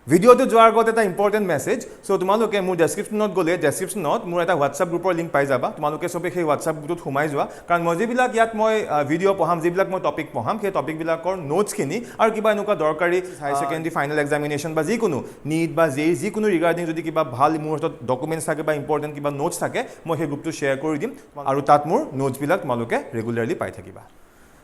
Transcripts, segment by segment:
ভিডিওটো যোৱাৰ আগত এটা ইম্পৰ্টেণ্ট মেছেজ সো তোমালোকে মোৰ ডেসক্ৰিপশ্যনত গ'লে ডেসক্ৰিপশ্যনত মোৰ এটা হোৱাটছআপ গ্ৰুপৰ লিংক পাই যাবা তোমালোকে সবে সেই হোৱাটছআপ গ্ৰুপটোত সোমাই যোৱা কাৰণ মই যিবিলাক ইয়াত মই ভিডিও পঢ়াম যিবিলাক মই টপিক পঢ়াম সেই টপিকবিলাকৰ নোটছখিনি আৰু কিবা এনেকুৱা দৰকাৰী হাই সেকেন্ডাৰী ফাইনেল এক্সামিনেশ্যন বা যিকোনো নীট বা যিকোনো ৰিগাৰ্ডিং যদি কিবা ভাল মোৰ হাতত ডকুমেণ্টছ থাকে বা ইম্পৰ্টেণ্ট কিবা নোটছ থাকে মই সেই গ্ৰুপটো শ্বেয়াৰ কৰি দিম আৰু তাত মোৰ নোটছবিলাক তোমালোকে ৰেগুলাৰলি পাই থাকিবা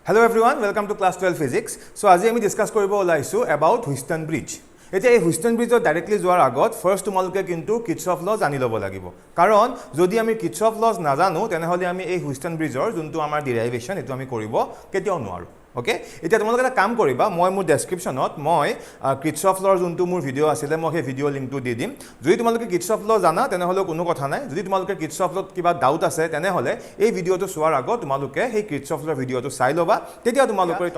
hello' everyone welcome to class 12 physics so আজি আমি ডিছকাছ কৰিব ওলাইছোঁ এবাউট হুইষ্টন ব্ৰিজ এতিয়া এই হুইষ্টন ব্ৰিজত ডাইৰেক্টলি যোৱাৰ আগত ফাৰ্ষ্ট তোমালোকে কিন্তু কিটছ-অফ ল জানি ল'ব লাগিব কাৰণ যদি আমি কিটছ-অফ ল নাজানো তেনেহ'লে আমি এই হুইষ্টন ব্ৰিজৰ যোনটো আমাৰ ডিৰাইভেশ্যন এইটো আমি কৰিব কেতিয়াও নোৱাৰোঁ ওকে এতিয়া তোমালোকে এটা কাম কৰিবা মই মোৰ ডেসক্ৰিপশ্যনত মই কিটছ-অফ লৰ যোনটো মোৰ ভিডিও আছিলে মই সেই ভিডিও লিংকটো দি দিম যদি তোমালোকে কিটছ-অফ ল জানা তেনেহ'লে কোনো কথা নাই যদি তোমালোকে কিটছ-অফ লত কিবা ডাউট আছে তেনেহ'লে এই ভিডিওটো চোৱাৰ আগত তোমালোকে সেই কিটছ-অফ লৰ ভিডিওটো চাই ল'বা তেতিয়া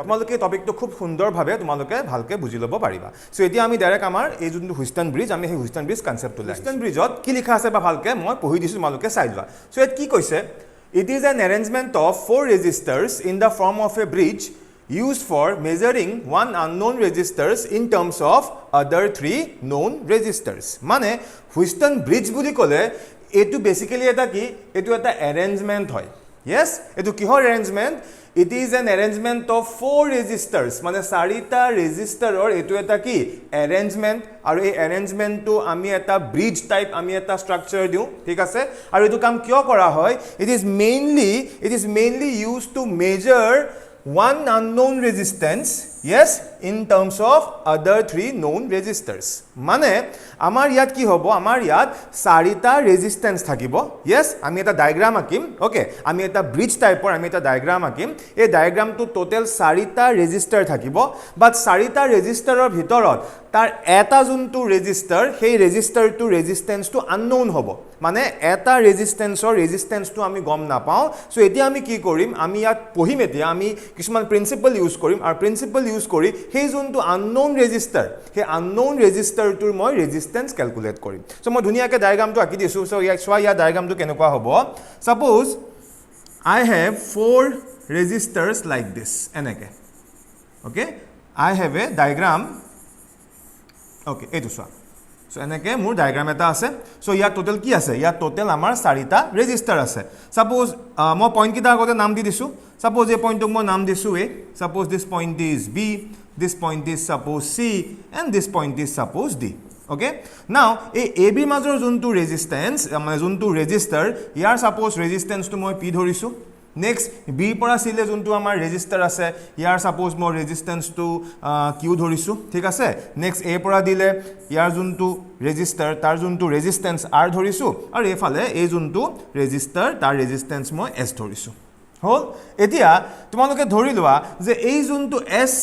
তোমালোকে টপিকটো খুব সুন্দৰভাৱে তোমালোকে ভালকৈ বুজি ল'ব পাৰিবা সো এতিয়া আমি ডাইৰেক্ট আমাৰ এই যোনটো হুইষ্টন ব্ৰিজ আমি সেই হুইষ্টন ব্ৰিজ কনচেপ্টটো লৈ হুইষ্টন ব্ৰিজত কি লিখা আছে বা ভালকৈ মই পঢ়ি দিছোঁ তোমালোকে চাই লোৱা সো ইয়াত কি কৈছে it is an arrangement of 4 resistors in the form of a bridge used for measuring one unknown resistors in terms of other 3 known resistors মানে হুইষ্টন ব্ৰিজ বুলি ক'লে এটো বেসিক্যালি এটা কি এটো এটা অ্যাৰেঞ্জমেন্ট হয় yes এটো কিহৰ অ্যাৰেঞ্জমেন্ট it is an arrangement of 4 resistors মানে চাৰিটা ৰেজিষ্টাৰৰ এটো এটা কি অ্যাৰেঞ্জমেন্ট আৰু এই অ্যাৰেঞ্জমেন্টটো আমি এটা ব্ৰিজ টাইপ আমি এটা স্ট্ৰাকচাৰ দিও ঠিক আছে আৰু এটো কাম কিয় কৰা হয় it is mainly used to measure one unknown resistance yes in terms of other 3 known resistors মানে আমাৰ ইয়াত কি হ'ব আমাৰ ইয়াত চাৰিটা ৰেজিস্ট্যান্স থাকিব yes আমি এটা ডায়াগ্ৰাম আঁকিম ওকে আমি এটা ব্ৰিজ টাইপৰ আমি এটা ডায়াগ্ৰাম আঁকিম এই ডায়াগ্ৰামটো টোটাল চাৰিটা ৰেজিস্টাৰ থাকিব বাট চাৰিটা ৰেজিস্টাৰৰ ভিতৰত তাৰ এটা যোনটো ৰেজিস্টাৰ সেই ৰেজিস্টাৰটো ৰেজিস্ট্যান্সটো আননোন হ'ব মানে এটা ৰেজিস্ট্যান্সটো আমি গম নাপাওঁ সো এতিয়া আমি কি কৰিম আমি ইয়াত পঢ়িম এতিয়া আমি কিছুমান প্ৰিন্সিপল ইউজ কৰিম আৰু প্ৰিন্সিপল ইউজ কৰি সেই যোনটো আননোন ৰেজিস্টাৰ সেই আননোন ৰেজিস্টাৰটোৰ মই ৰেজিস্ট্যান্স ক্যালকুলেট কৰিম সো মই ধুনিয়াকৈ ডায়াগ্ৰামটো আঁকি দিছো সো ইয়াত চোৱা ইয়াৰ ডায়াগ্ৰামটো কেনেকুৱা হ'ব suppose I have 4 resistors like this এনেকে okay I have a diagram okay এইটো চোৱা সো এনেকে মোৰ ডায়াগ্ৰাম এটা আছে সো ইয়াত টোটাল কি আছে ইয়াত টোটাল আমাৰ চাৰিটা ৰেজিস্টাৰ আছে সাপোজ মই পইণ্ট কিটা আগতে নাম দি দিছো সাপোজ এই পইণ্টক মই নাম দিছো a suppose this point is B this point is suppose C and this point is suppose D okay now a b মাজৰ যোনটো ৰেজিস্ট্যান্স মানে যোনটো ৰেজিস্টাৰ ইয়াৰ সাপোজ ৰেজিস্ট্যান্সটো মই p ধৰিছো নেক্সট b পৰা c লে যোনটো আমাৰ ৰেজিস্টাৰ আছে ইয়াৰ সাপোজ মই ৰেজিস্ট্যান্সটো q ধৰিছো ঠিক আছে নেক্সট a পৰা দিলে ইয়াৰ যোনটো ৰেজিস্টাৰ তাৰ যোনটো ৰেজিস্ট্যান্স r ধৰিছো আৰু এফালে এই যোনটো ৰেজিস্টাৰ তাৰ ৰেজিস্ট্যান্স মই s ধৰিছো হল এতিয়া তোমালোকে ধৰি লোৱা যে এই যোনটো s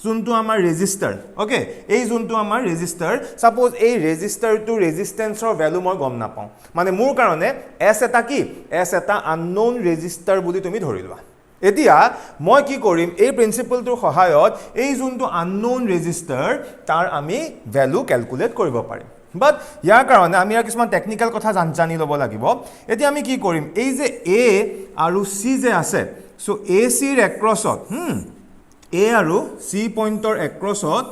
যোনটো আমাৰ ৰেজিস্টাৰ ওকে এই যোনটো আমাৰ ৰেজিস্টাৰ সাপোজ এই ৰেজিস্টাৰটো ৰেজিস্ট্যান্সৰ ভ্যালু মই গম নাপাওঁ মানে মোৰ কাৰণে s এটা কি s এটা আননোন ৰেজিস্টাৰ বুলি তুমি ধৰি লোৱা এতিয়া মই কি কৰিম এই প্ৰিন্সিপলটোৰ সহায়ত এই যোনটো আননোন ৰেজিস্টাৰ তাৰ আমি ভ্যালু ক্যালকুলেট কৰিব পাৰিম বাট ইয়াৰ কাৰণে আমি আৰু কিছুমান টেকনিক্যাল কথা জানি ল'ব লাগিব এতিয়া আমি কি কৰিম এই যে a আৰু c যে আছে সো a c ৰ এক্ৰছত a আৰু c পইণ্টৰ এক্ৰছত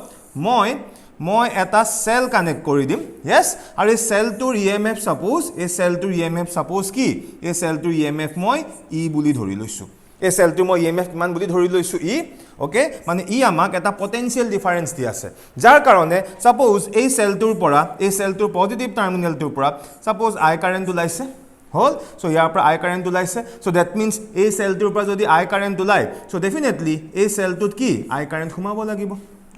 মই এটা সেল কানেক্ট কৰি দিম yes আৰু এই সেলটোৰ EMF সাপোজ এই সেলটোৰ EMF সাপোজ কি এই সেলটোৰ EMF মই E বুলি ধৰি লৈছো এই সেলটো মই EMF কিমান বুলি ধৰি লৈছো E ওকে মানে ই আমাক এটা পটেনশিয়াল ডিফাৰেন্স দি আছে যাৰ কাৰণে সাপোজ এই সেলটোৰ পৰা এই সেলটোৰ পজিটিভ টাৰ্মিনেলটোৰ পৰা সাপোজ I কাৰেন্ট ওলাইছে হল সো ইয়াৰ পৰা I কাৰেন্ট ওলাইছে সো দ্যাট মিন্স এই সেলটোৰ পৰা যদি I কাৰেন্ট ওলাই সো ডেফিনেটলি এই সেলটোত কি I কাৰেন্ট সোমাব লাগিব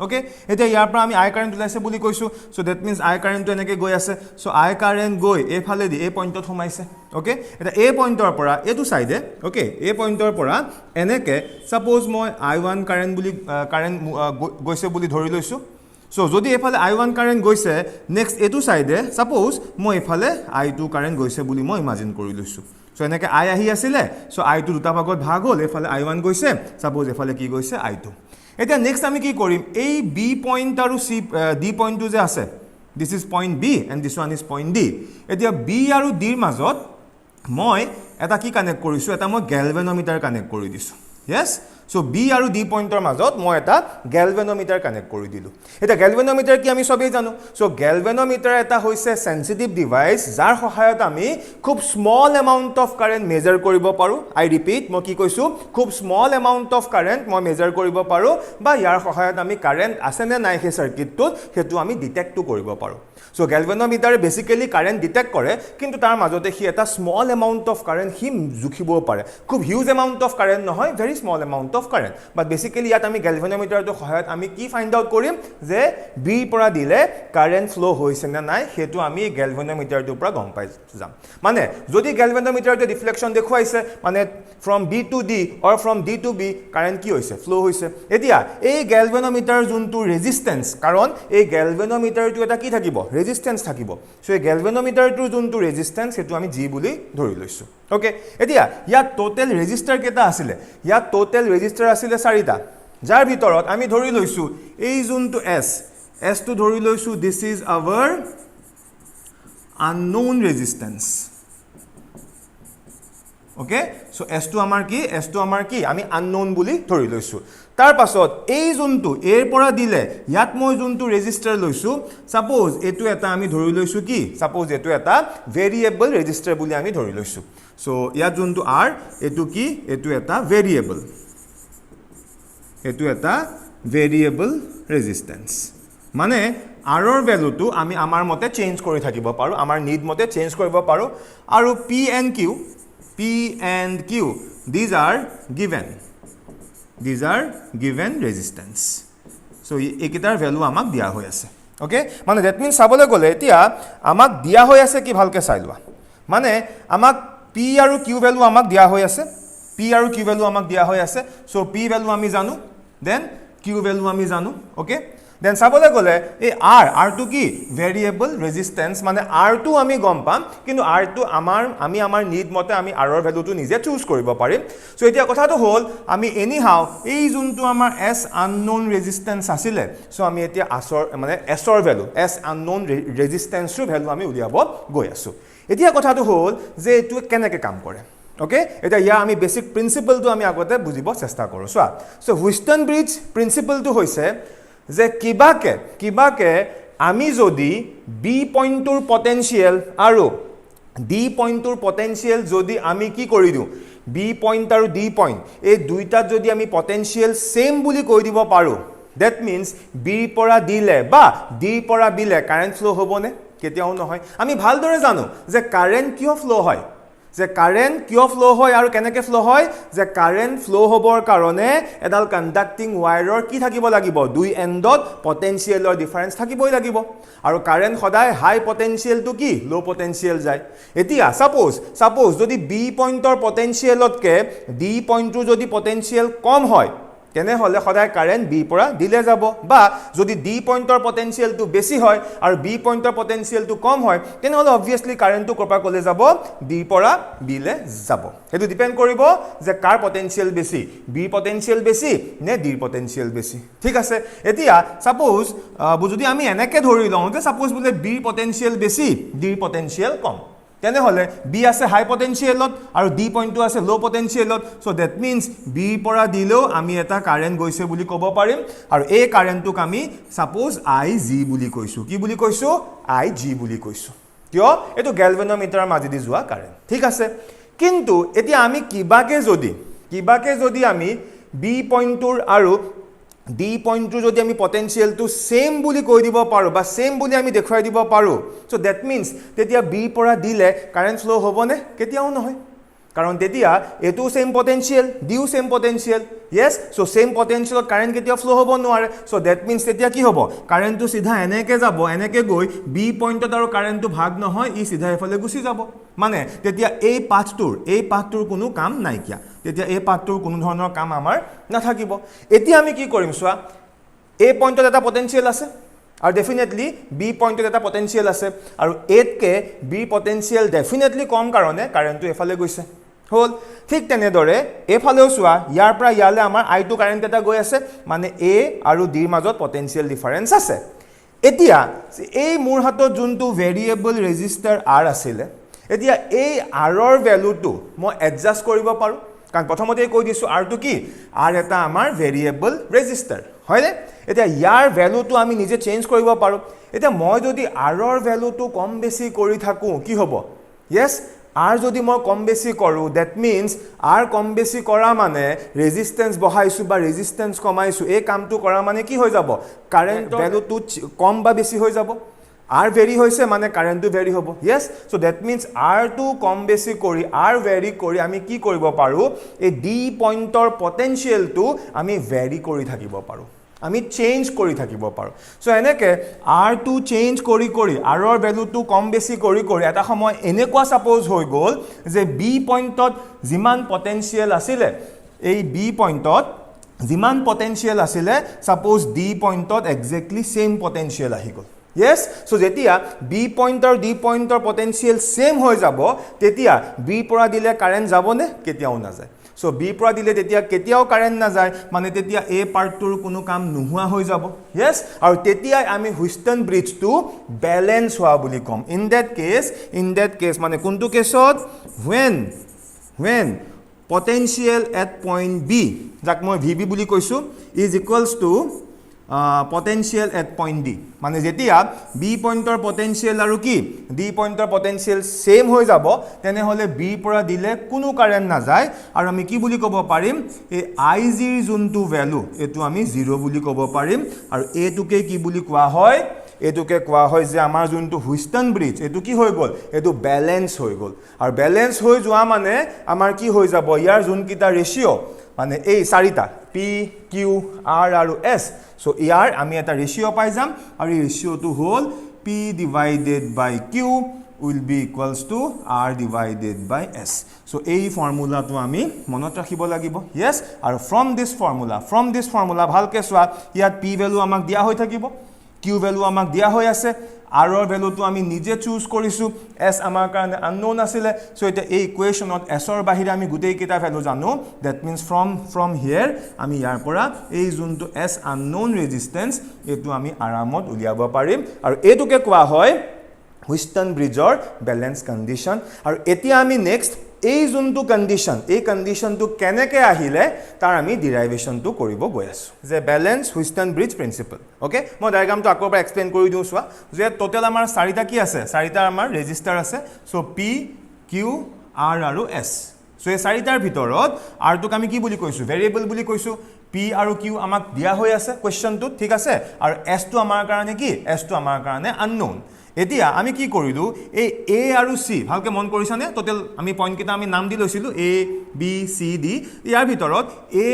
ওকে এতিয়া ইয়াৰ পৰা আমি I কাৰেন্ট ওলাইছে বুলি কৈছো সো দ্যাট মিন্স I কাৰেন্টটো এনেকৈ গৈ আছে সো I কাৰেন্ট গৈ এফালে দি এই পইণ্টত সোমাইছে ওকে এটা এই পইণ্টৰ পৰা এটো সাইডে ওকে এই পইণ্টৰ পৰা এনেকৈ সাপোজ মই I1 কাৰেন্ট বুলি কাৰেন্ট গৈছে বুলি ধৰি লৈছো সো যদি এফালে I1 কাৰেন্ট গৈছে নেক্সট এটো সাইডে সাপোজ মই এফালে I2 কাৰেন্ট গৈছে বুলি মই ইমাজিন কৰি লৈছো সো এনেকৈ I আহি আছিল সো I2 দুটা ভাগত ভাগ হ'ল এফালে I1 গৈছে সাপোজ এফালে কি গৈছে I2 এতিয়া নেক্সট আমি কি কৰিম এই B পইণ্ট আৰু C D পইণ্টটো যে আছে this is point B and this one is point D এতিয়া B আৰু D ৰ মাজত মই এটা কি কানেক্ট কৰিছো এটা মই গ্যালভানোমিটাৰ কানেক্ট কৰি দিছো yes সো বি আৰু ডি পইণ্টৰ মাজত মই এটা গেলভেনোমিটাৰ কানেক্ট কৰি দিলোঁ এটা গেলভেনোমিটাৰ কি আমি সবেই জানো সো গেলভেনোমিটাৰ এটা হৈছে সেনসিটিভ ডিভাইস যাৰ সহায়ত আমি খুব small amount of current measure কৰিব পাৰো আই ৰিপিট মই কি কৈছো খুব স্মল এমাউন্ট অফ কাৰেন্ট মই মেজাৰ কৰিব পাৰো বা ইয়াৰ সহায়ত আমি কাৰেন্ট আছে নে নাই সেই সাৰ্কিটটোত হেতু আমি ডিটেক্ট কৰিব পাৰো সো গেলভেনোমিটাৰে বেসিক্যালি কাৰেন্ট ডিটেক্ট কৰে কিন্তু তাৰ মাজতে হি এটা স্মল এমাউন্ট অফ কাৰেন্ট হি জুখিব পাৰে খুব হিউজ এমাউন্ট অফ কাৰেন্ট নহয় very small amount of current but basically ইয়াত আমি গেলভেনোমিটাৰটো সহায়ত আমি কি ফাইন্ড আউট কৰিম যে বি পৰা দিলে কাৰেন্ট ফ্লো হৈছে নে নাই হেতু আমি গেলভেনোমিটাৰটোৰ পৰা গম পাই যাম মানে যদি গেলভেনোমিটাৰটো ৰিফ্লেকশন দেখুৱাইছে মানে from B to D or from D to B current কি হৈছে ফ্লো হৈছে এতিয়া এই গেলভেনোমিটাৰ যোনটো ৰেজিস্ট্যান্স কাৰণ এই গেলভেনোমিটাৰটো এটা কি থাকিব ৰেজিস্ট্যান্স থাকিব সো এই গেলভেনোমিটাৰটো যোনটো ৰেজিস্ট্যান্স হেতু আমি G বুলি ধৰি লৈছো ওকে এতিয়া ইয়াত টোটাল ৰেজিস্টাৰ কেটা আছিল ইয়াত টোটাল ৰেজিস্টাৰ আছিল 4টা যাৰ ভিতৰত আমি ধৰি লৈছো এই যোনটো S টো ধৰি লৈছো this is our unknown resistance okay so S টো আমাৰ কি আমি unknown বুলি ধৰি লৈছো তাৰ পাছত এই যোনটো এৰ পৰা দিলে ইয়াত মই যোনটো ৰেজিস্টাৰ লৈছো সাপোজ এটো এটা আমি ধৰি লৈছো কি সাপোজ এটো এটা ভেৰিয়েবল ৰেজিস্টাৰ বুলি আমি ধৰি লৈছো সো ইয়াত যোনটো R এটো কি এটো এটা ভেৰিয়েবল ৰেজিস্ট্যান্স মানে R ৰ ভ্যালুটো আমি আমাৰ মতে চেঞ্জ কৰি থাকিব পাৰো আমাৰ নিড মতে চেঞ্জ কৰিব পাৰো আৰু P and Q these are given resistance so ekitar value amak dia hoy ase okay mane that means sabole gole etia amak dia hoy ase ki bhalke sai lwa mane amak P aru Q value amak dia hoy ase so P value ami janu then Q value ami janu okay then sabole gole ei R to ki variable resistance mane R to ami gom pam kintu R to ami amar need mote ami R or value to nije choose koribo parim so etia kotha to hol ami anyhow ei juntu amar S unknown resistance asile so ami etia S or value S unknown resistance to value ami uliabo goi asu etia kotha to hol je etu keneke kam kore okay eta ya ami basic principle to ami agote bujibo chesta koro so Wheaton bridge principle to hoise যে কিবাকে আমি যদি B পইণ্টৰ potential আৰু D পইণ্টৰ potential যদি আমি কি কৰি দিও বি পইণ্ট আৰু ডি পইণ্ট এই দুইটাত যদি আমি পটেনশিয়াল সেম বুলি কৈ দিব পাৰো that means বি পৰা দিলে বা ডি পৰা বিলে কাৰেন্ট ফ্লো হ'বনে কেতিয়াও নহয় আমি ভালদৰে জানো যে কাৰেন্ট কিয় ফ্লো হয় যে কাৰেন্ট কিয় ফ্লো হয় আৰু কেনেকে ফ্লো হয় যে কাৰেন্ট ফ্লো হ'বৰ কাৰণে এডাল কন্ডাক্টিং ওয়্যাৰৰ কি থাকিব লাগিব দুই এন্ডত পটেনশিয়ালৰ ডিফাৰেন্স থাকিবই লাগিব আৰু কাৰেন্ট সদায় হাই পটেনশিয়াল টু কি লো পটেনশিয়াল যায় এতিয়া সাপোজ যদি বি পইণ্টৰ পটেনশিয়ালতকে ডি পইণ্টৰ যদি পটেনশিয়াল কম হয় তেনে হলে সদায় কাৰেন্ট বি পৰা দিলে যাব বা যদি ডি পইণ্টৰ পটেনশিয়ালটো বেছি হয় আৰু বি পইণ্টৰ পটেনশিয়ালটো কম হয় তেনে হলে obviously কাৰেন্টটো কৰপা কলে যাব ডি পৰা বিলে যাব হেতু ডিপেন্ড কৰিব যে কাৰ পটেনশিয়াল বেছি বি পটেনশিয়াল বেছি নে ডি পটেনশিয়াল বেছি ঠিক আছে এতিয়া সাপোজ যদি আমি এনেকে ধৰি লওঁ যে সাপোজ বুলে বি পটেনশিয়াল বেছি ডি পটেনশিয়াল কম তেনে হলে বি আছে হাই পটেনশিয়ালত আৰু ডি পইণ্টটো আছে লো পটেনশিয়ালত সো দ্যাট মিন্স বি পৰা দিলেও আমি এটা কাৰেন্ট গৈছে বুলি ক'ব পাৰিম আৰু এই কাৰেন্টটোক আমি সাপোজ IG বুলি কৈছো কি বুলি কৈছো IG বুলি কৈছো কিয় এটো গ্যালভানোমিটাৰৰ মাজেদি যোৱা কাৰেন্ট ঠিক আছে কিন্তু এতিয়া আমি কিবাকে যদি আমি বি পইণ্টৰ আৰু ডি পইণ্টটো যদি আমি পটেনশিয়ালটো সেম বুলি কৈ দিব পাৰো বা সেম বুলি আমি দেখুৱাই দিব পাৰো সো দ্যাট মিন্স তেতিয়া বি পৰা দিলে কাৰেন্ট ফ্লো হ'বনে কেতিয়াও নহয় কাৰণ তেতিয়া এটো same potential due same potential yes so same potential current কেতিয়া ফ্লো হ'ব নোৱাৰে so that means তেতিয়া কি হ'ব কাৰেন্টটো সিধা এনেকে যাব এনেকে গৈ বি পইণ্টত আৰু কাৰেন্টটো ভাগ নহয় ই সিধা এফালে গুছি যাব মানে তেতিয়া এই পাথটোৰ কোনো কাম নাই কিয়া তেতিয়া এই পাথটোৰ কোনো ধৰণৰ কাম আমাৰ নাথাকিব এতিয়া আমি কি কৰিম সোৱা এই পইণ্টত এটা পটেনশিয়াল আছে আৰু ডেফিনেটলি বি পইণ্টত এটা পটেনশিয়াল আছে আৰু এতকে বি পটেনশিয়াল ডেফিনেটলি কম কাৰণে কাৰেন্টটো এফালে গৈছে হল ঠিক তেনেদৰে এফালেও সোৱা ইয়াৰ পৰা ইয়ালে আমাৰ আই টু কাৰেন্ট এটা গৈ আছে মানে এ আৰু ডি মাজত পটেনশিয়াল ডিফাৰেন্স আছে এতিয়া এই মোৰ হাতত যোনটো ভেৰিয়েবল ৰেজিস্টাৰ R আছিল এতিয়া এই R ৰ ভ্যালুটো মই এডজাস্ট কৰিব পাৰো কাৰণ প্ৰথমতে কৈ দিছো r টো কি r এটা আমাৰ ভেৰিয়েবল ৰেজিষ্টাৰ হয়নে এতিয়া ইয়াৰ ভ্যালুটো আমি নিজে চেঞ্জ কৰিব পাৰো এতিয়া মই যদি r ৰ ভ্যালুটো কম বেছি কৰি থাকো কি হ'ব yes r যদি মই কম বেছি কৰো that means r কম বেছি কৰা মানে ৰেজিস্ট্যান্স বহাইছো বা ৰেজিস্ট্যান্স কমাইছো এই কামটো কৰা মানে কি হৈ যাব কারেন্ট ভ্যালুটো কম বা বেছি হৈ যাব r vary hoise mane current to vary hobo yes so that means r to kom besi kori r vary kori ami ki koribo paru a d pointer potential to ami vary kori thakibo paru ami change kori thakibo paru so eneke r to change kori kori r or value to kom besi kori kori eta samoy enekwa suppose hoi gol je b pointot jiman potential asile ei b pointot jiman potential asile suppose d pointot exactly same potential ahi gol yes so jetia b pointer d pointer potential same hoy jabo tetia b pora dile current jabone ketiao na jay so b pora dile tetia ketiao current na jay mane tetia a part tur kono kam nuhua hoy jabo yes aru tetia ami Wheatstone bridge to balance hoa buli kom in that case mane kuntu case when potential at point b jak moi vb buli koisu is equals to potential at point d মানে যেতিয়া b পইন্টৰ potential আৰু কি d পইন্টৰ potential same হৈ যাব তেনে হলে b পৰা দিলে কোনো কাৰেন্ট না যায় আৰু আমি কি বুলি ক'ব পাৰিম এই ig ৰ যোনটো ভ্যালু এটো আমি 0 বুলি ক'ব পাৰিম আৰু এটোকে কি বুলি কোৱা হয় এটোকে কোৱা হয় যে আমাৰ যোনটো Wheatstone bridge এটো কি হৈ গল এটো ব্যালেন্স হৈ গল আৰু ব্যালেন্স হৈ যোৱা মানে আমাৰ কি হৈ যাব ইয়াৰ যোনকিটা ৰেশিও মানে এই চাৰিটা p q r আৰু s so ইয়াৰ আমি এটা ৰেশিও পাই যাম আৰু এই ৰেশিওটো হল p divided by q will be equals to r divided by s so এই ফর্মুলাটো আমি মনত ৰাখিব লাগিব yes আৰু from this formula ভালকে সোৱা ইয়াত p ভ্যালু আমাক দিয়া হৈ থাকিব q ভ্যালু আমাক দিয়া হৈ আছে r ৰ ভ্যালুটো আমি নিজে চুজ কৰিছো s আমাৰ কাৰণে unknown আছিল so এটা এই ইকুৱেচনত s ৰ বাহিৰে আমি গুটেই কিটা ভ্যালু জানো that means from here আমি ইয়াৰ পৰা এই যোনটো s unknown resistance এটো আমি আৰামত উলিয়াব পাৰিম আৰু এটোকে কোৱা হয় Wheatstone bridgeৰ balance condition আৰু এতিয়া আমি next এই যোনটো কন্ডিশন এই কন্ডিশনটো কেনেকে আহিলে তাৰ আমি ডেৰিভেশনটো কৰিব গৈ আছো যে balance Wheatstone bridge principle okay মই ডায়াগ্ৰামটো আকৌ পৰা এক্সপ্লেইন কৰি দিও সোৱা যে টোটাল আমাৰ চাৰিটা কি আছে চাৰিটা আমাৰ ৰেজিস্টাৰ আছে সো p q r আৰু s সো এই চাৰিটাৰ ভিতৰত r টোক আমি কি বুলি কৈছো ভেৰিয়েবল বুলি কৈছো p আৰু q আমাক দিয়া হৈ আছে কোৱেশ্চনটো ঠিক আছে আৰু s টো আমাৰ কাৰণে কি s টো আমাৰ কাৰণে unknown এতিয়া আমি কি কৰিলো এই a আৰু c ভালকে মন কৰিছানে টোটাল আমি পইণ্ট কিটা আমি নাম দি লৈছিলো a b c d ইয়াৰ ভিতৰত a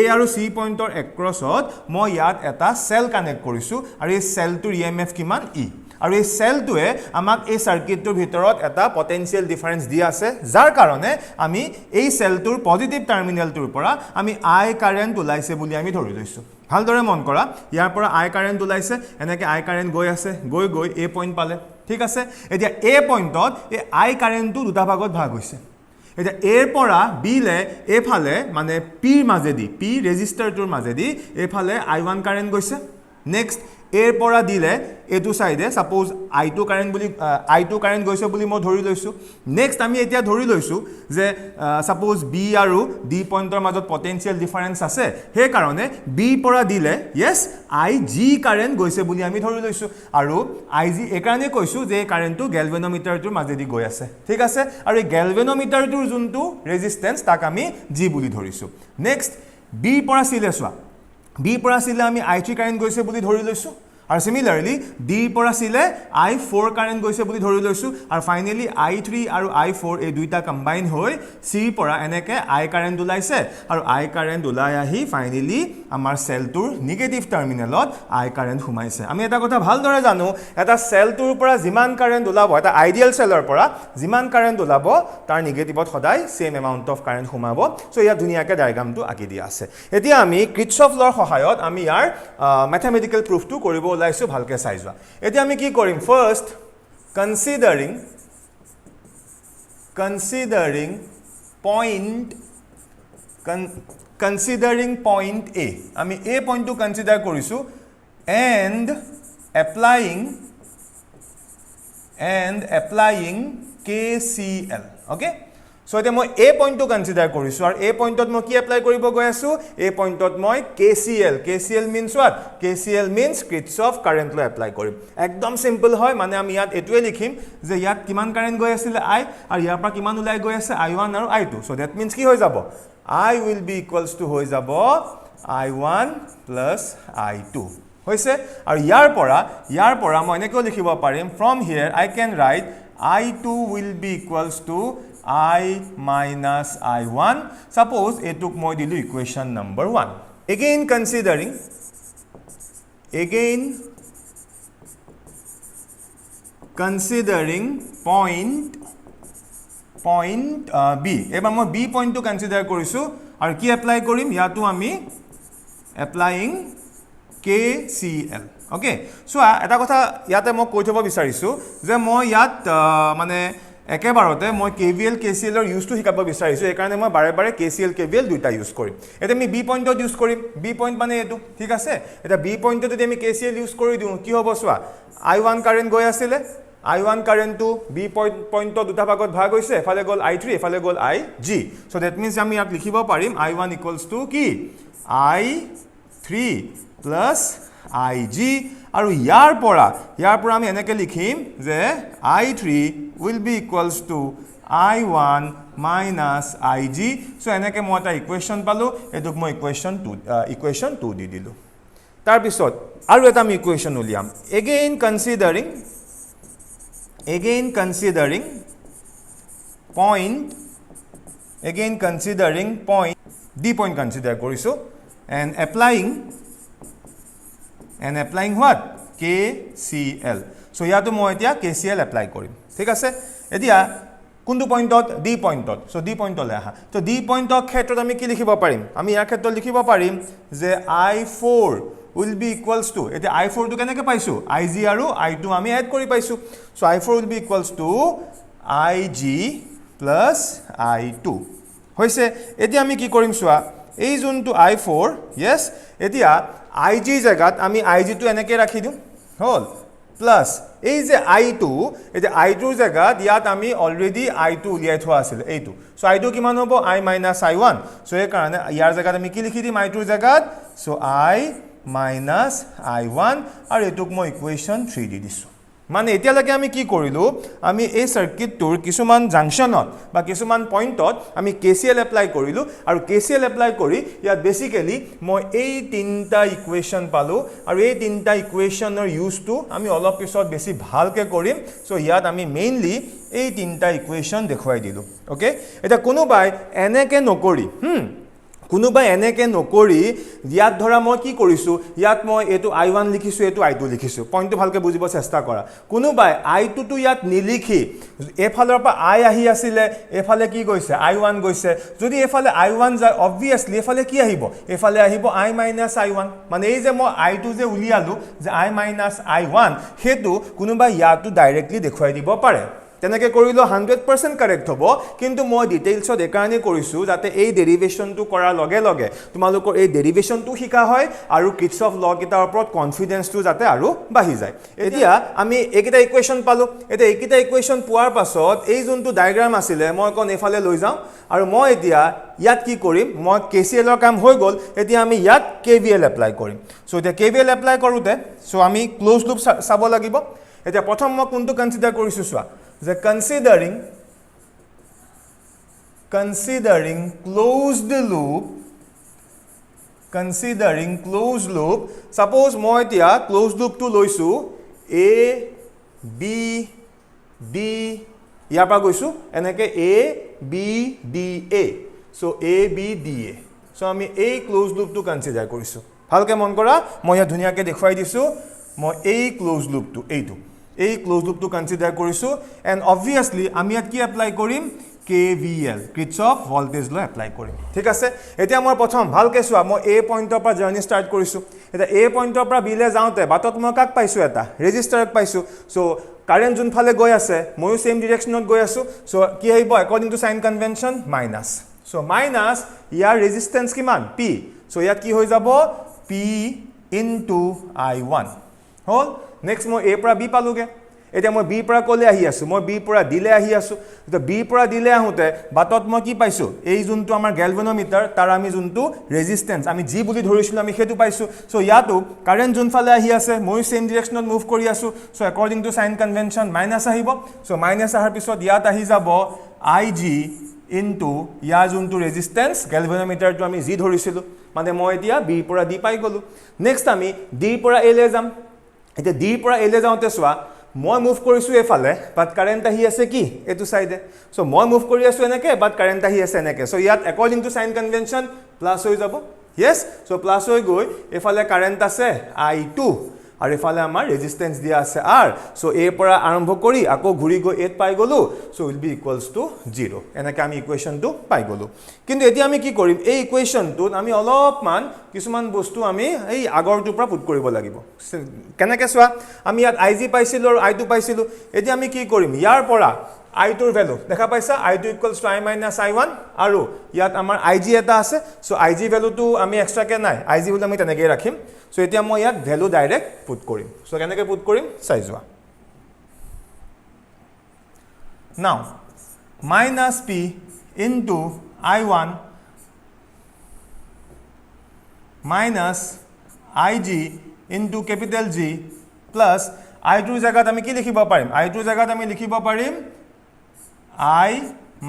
আৰু c পইণ্টৰ এক্ৰছত মই ইয়াত এটা সেল কানেক্ট কৰিছো আৰু এই সেলটোৰ emf কিমান e আৰু এই সেলটোৱে আমাক এই সাৰ্কিটৰ ভিতৰত এটা পটেনশিয়াল ডিফাৰেন্স দি আছে যাৰ কাৰণে আমি এই সেলটোৰ পজিটিভ টাৰ্মিনেলটোৰ পৰা আমি i কাৰেন্ট ওলাইছে বুলি আমি ধৰি লৈছো ভালদৰে মন কৰা ইয়াৰ পৰা i কারেন্ট ওলাইছে এনেকে i কারেন্ট গৈ আছে গৈ a পইণ্ট পালে ঠিক আছে এতিয়া a পইণ্টত এই i কারেন্টটো দুটা ভাগত ভাগ হৈছে এটা এৰ পৰা বি লে এফালে মানে পি ৰ মাজেদি পি ৰেজিস্টাৰটোৰ মাজেদি এফালে i1 কাৰেন্ট গৈছে নেক্সট এৰ পৰা দিলে এটো সাইডে সাপোজ i2 কাৰেন্ট গৈছে বুলি মই ধৰি লৈছো নেক্সট আমি এতিয়া ধৰি লৈছো যে সাপোজ বি আৰু ডি পইণ্টৰ মাজত পটেনশিয়াল ডিফাৰেন্স আছে হে কাৰণে বি পৰা দিলে yes ig কাৰেন্ট গৈছে বুলি আমি ধৰি লৈছো আৰু ig এই কাৰণে কৈছো যে কাৰেন্টটো গ্যালভানোমিটাৰটোৰ মাজেদি গৈ আছে ঠিক আছে আৰু এই গ্যালভানোমিটাৰটোৰ যোনটো ৰেজিস্ট্যান্স তাক আমি g বুলি ধৰিছো নেক্সট বি পৰা সিলেছোৱা বি পৰা সিলে আমি i3 কাৰেন্ট গৈছে বুলি ধৰি লৈছো আৰু সিমিলাৰলি ডি পৰা সিলে i4 কাৰেন্ট গৈছে বুলি ধৰি লৈছো আৰু ফাইনালি i3 আৰু i4 এই দুইটা কম্বাইন হৈ সি পৰা এনেকে i কাৰেন্ট ওলাইছে আৰু i কাৰেন্ট ওলাই আহি ফাইনালি আমাৰ সেলটোৰ নেগেটিভ টাৰ্মিনেলত i কাৰেন্ট সোমাইছে আমি এটা কথা ভালদৰে জানো এটা সেলটোৰ পৰা যিমান কাৰেন্ট ওলাব এটা আইডিয়াল সেলৰ পৰা যিমান কাৰেন্ট ওলাব তাৰ নেগেটিভত সদায় সেম এমাউন্ট অফ কাৰেন্ট সোমাব সো ইয়া ধুনিয়াকে ডায়াগ্ৰামটো আঁকি দিয়া আছে এতিয়া আমি কিৰ্চফ লৰ সহায়ত আমি ইয়াৰ ম্যাথমেটিক্যাল প্ৰুফটো কৰিব লাইছো ভালকে চাই যোৱা এতিয়া আমি কি কৰিম ফাৰ্স্ট considering point a আমি a point to consider কৰিছো and applying KCL okay so এতিয়া মই এ পইণ্টটো কনসিডাৰ কৰিছো আৰু এ পইণ্টত মই কি এপ্লাই কৰিব গৈ আছো এ পইণ্টত মই KCL means what KCL means Kirchhoff current law apply কৰিম একদম সিম্পল হয় মানে আমি ইয়াত এটোৱে লিখিম যে ইয়াত কিমান কাৰেন্ট গৈ আছিল I আৰু ইয়াৰ পৰা কিমান ওলাই গৈ আছে I1 আৰু I2 সো দ্যাট মিন্স কি হৈ যাব I will be equals to হৈ যাব I1 plus I2 হৈছে আৰু ইয়াৰ পৰা মই এনেকৈ লিখিব পাৰিম from here I can write I2 will be equals to I minus I1 suppose etuk moi dilu equation number 1 again considering point B ebar moi B point to consider korisu aru ki apply korim yato ami applying KCL okay so eta kotha yate moi koi thoba bisarisu je moi yat mane একেবাৰতে মই KVL KCL ৰ use to শিকাব বিচাৰিছো এই কাৰণে মই বাৰে বাৰে KCL KVL দুইটা ইউজ কৰিম এটা আমি B পইণ্টত ইউজ কৰিম B পইণ্ট মানে এটো ঠিক আছে এটা B পইণ্টত যদি আমি KCL ইউজ কৰি দিও কি হ'ব সোৱা I1 কারেন্ট গৈ আছিল I1 কারেন্ট টু B পইণ্টত দুটা ভাগত ভাগ হৈছে এফালে গল I3 এফালে গল IG সো দ্যাট মিন্স আমি ইয়াত লিখিব পাৰিম I1 ইকুৱেলস টু কি I3 প্লাস IG আৰু ইয়াৰ পৰা আমি এনেকৈ লিখিম যে I3 will be equals to I1 minus IG so এনেকৈ মই এটা ইকুৱেশ্যন পালো এটোক মই ইকুৱেশ্যন 2 দি দিলো তাৰ পিছত আৰু এটা আমি ইকুৱেশ্যন উলিয়াম again considering point D point consider কৰিছো and applying what KCL so yato moi etia KCL apply korim thik ase etia kundu pointot D pointot so D point ole aha to D point ok khetrot ami ki likhibo parim ami ya khetrot likhibo parim je I4 will be equals to etia I4 to keneke paisu IG aru I2 ami add kori paisu so I4 will be equals to IG plus I2 hoise etia ami ki korim soa ei jun to I4 yes etia IG জায়গাত আমি IG two এনেকৈ ৰাখি দিম হল plus এই যে I2 এই যে I2 জায়গাত ইয়াত আমি অলৰেডি I2 উলিয়াই থোৱা আছিল এইটো সো I2 কিমান হ'ব I minus I1 সো এই কাৰণে ইয়াৰ জায়গাত আমি কি লিখি দিম I2 জায়গাত সো I minus I1 আৰু এটোক মই ইকুৱেশ্যন 3 দি দিছো মানে এতিয়া লাগে আমি কি কৰিলো আমি এই সাৰ্কিট টুৰ কিছুমান জাংশনত বা কিছুমান পইণ্টত আমি KCL এপ্লাই কৰিলো আৰু KCL এপ্লাই কৰি ইয়াত বেসিক্যালি মই এই তিনটা ইকুৱেশ্যন পালো আৰু এই তিনটা ইকুৱেশ্যনৰ ইউজ টু আমি অলপ পিছত বেছি ভালকে কৰিম সো ইয়াত আমি মেইনলি এই তিনটা ইকুৱেশ্যন দেখুৱাই দিলো ওকে এটা কোনোবাই এনেকে নকৰি কোনোবাই এনেকে নকৰি ইয়াত ধৰা মই কি কৰিছো ইয়াত মই এটো I1 লিখিছো এটো I2 লিখিছো পইণ্টটো ভালকে বুজিব চেষ্টা কৰা কোনোবাই I2 টু ইয়াত নিলিখি এফালৰ পৰা I আহি আছিল এফালে কি গৈছে I1 গৈছে যদি এফালে I1 যায় obviously এফালে কি আহিব এফালে আহিব I minus I1 মানে এই যে মই I2 যে উলিয়ালো যে I minus I1 হেতু কোনোবাই ইয়াতো ডাইৰেক্টলি দেখুৱাই দিব পাৰে তেনেকে কৰিলো 100% কাৰেক্ট হ'ব কিন্তু মই ডিটেইলছত একাৰণে কৰিছো যাতে এই ডেৰিভেশনটো কৰাৰ লগে লগে তোমালোকৰ এই ডেৰিভেশনটো শিকা হয় আৰু কিৰ্চফ ল কিটাৰ ওপৰত কনফিডেন্সটো যাতে আৰু বাঢ়ি যায় এতিয়া আমি এইকেইটা ইকুৱেশ্যন পালো এতিয়া এইকেইটা ইকুৱেশ্যন পোৱাৰ পাছত এই যোনটো ডায়াগ্ৰাম আছিল মই কোন এফালে লৈ যাম আৰু মই এতিয়া ইয়াত কি কৰিম মই KCL ৰ কাম হৈ গল এতিয়া আমি ইয়াত KVL এপ্লাই কৰিম সো এতিয়া KVL এপ্লাই কৰোতে সো আমি ক্লোজ লুপ চাব লাগিব এতিয়া প্ৰথম মই কোনটো কনসিডাৰ কৰিছো সোৱা the considering closed loop suppose moi tia closed loop to loisu A B D yapa goisu eneke A B D A so A B D A so ami a closed loop to consider korisu halke mon kora moi ya dhuniya ke dekhwai disu moi a closed loop to eitu a closed loop to consider korisu and obviously ami at ki apply korim KVL Kirchhoff voltage law apply korim thik ase etia moi prothom bhalke soa moi a point pa journey start korisu eta a point pa b le jaute batot moi kak paisu eta resistor paisu so current jun phale goi ase moi same direction not goi asu so ki haibo according to sign convention minus so minus year resistance কিমান p so ইয়াত কি হৈ যাব p into I1 হল next মই a পৰা b পালোগে এতিয়া মই বিৰ পৰা ক'লে আহি আছোঁ মই বিৰ পৰা দিলে আহি আছোঁ এতিয়া বিৰ পৰা দিলে আহোঁতে বাটত মই কি পাইছোঁ এই যোনটো আমাৰ গেলভেনোমিটাৰ তাৰ আমি যোনটো ৰেজিষ্টেঞ্চ আমি জি বুলি ধৰিছিলোঁ আমি সেইটো পাইছোঁ চ' ইয়াতো কাৰেণ্ট যোনফালে আহি আছে ময়ো ছেইম ডিৰেকশ্যনত মুভ কৰি আছোঁ so' according to sign convention minus আহিব চ' মাইনাছ অহাৰ পিছত ইয়াত আহি যাব আই জি ইনটু ইয়াৰ যোনটো ৰেজিষ্টেঞ্চ গেলভেনোমিটাৰটো আমি জি ধৰিছিলোঁ মানে মই এতিয়া বিৰ পৰা ডি পাই গ'লোঁ নেক্সট আমি ডিৰ পৰা এলে যাম এতিয়া ডিৰ পৰা এলে যাওঁতে চোৱা মই মুভ কৰিছোঁ এফালে বাট কাৰেণ্ট আহি আছে কি এইটো চাইডে চ' মই মুভ কৰি আছোঁ এনেকৈ বাট কাৰেণ্ট আহি আছে এনেকৈ চ' ইয়াত according to sign convention plus হৈ যাব য়েছ চ' প্লাছ হৈ গৈ এফালে কাৰেণ্ট আছে I2 আৰু এফালে আমাৰ ৰেজিষ্টেঞ্চ দিয়া আছে R চ' এৰ পৰা আৰম্ভ কৰি আকৌ ঘূৰি গৈ এত পাই গ'লোঁ চ' উইল বি ইকুৱেলছ টু 0 এনেকৈ আমি ইকুৱেশ্যনটো পাই গ'লোঁ কিন্তু এতিয়া আমি কি কৰিম এই ইকুৱেশ্যনটোত আমি অলপমান কিছুমান বস্তু আমি এই আগৰটোৰ পৰা পুট কৰিব লাগিব কেনেকৈ চোৱা আমি ইয়াত IG পাইছিলোঁ আৰু I2 পাইছিলোঁ এতিয়া আমি কি কৰিম ইয়াৰ পৰা I2ৰ ভেলু দেখা পাইছা I2 equals to I minus I1 আৰু ইয়াত আমাৰ IG এটা আছে চ' IG ভেলুটো আমি এক্সট্ৰাকৈ নাই IG ভেলু আমি তেনেকৈ ৰাখিম চ' এতিয়া মই ইয়াত ভেলু ডাইৰেক্ট পুট কৰিম চ' কেনেকৈ পুট কৰিম চাই যোৱা now minus P into I1 minus IG into capital G plus I2ৰ জেগাত আমি কি লিখিব পাৰিম I2ৰ জেগাত আমি লিখিব পাৰিম I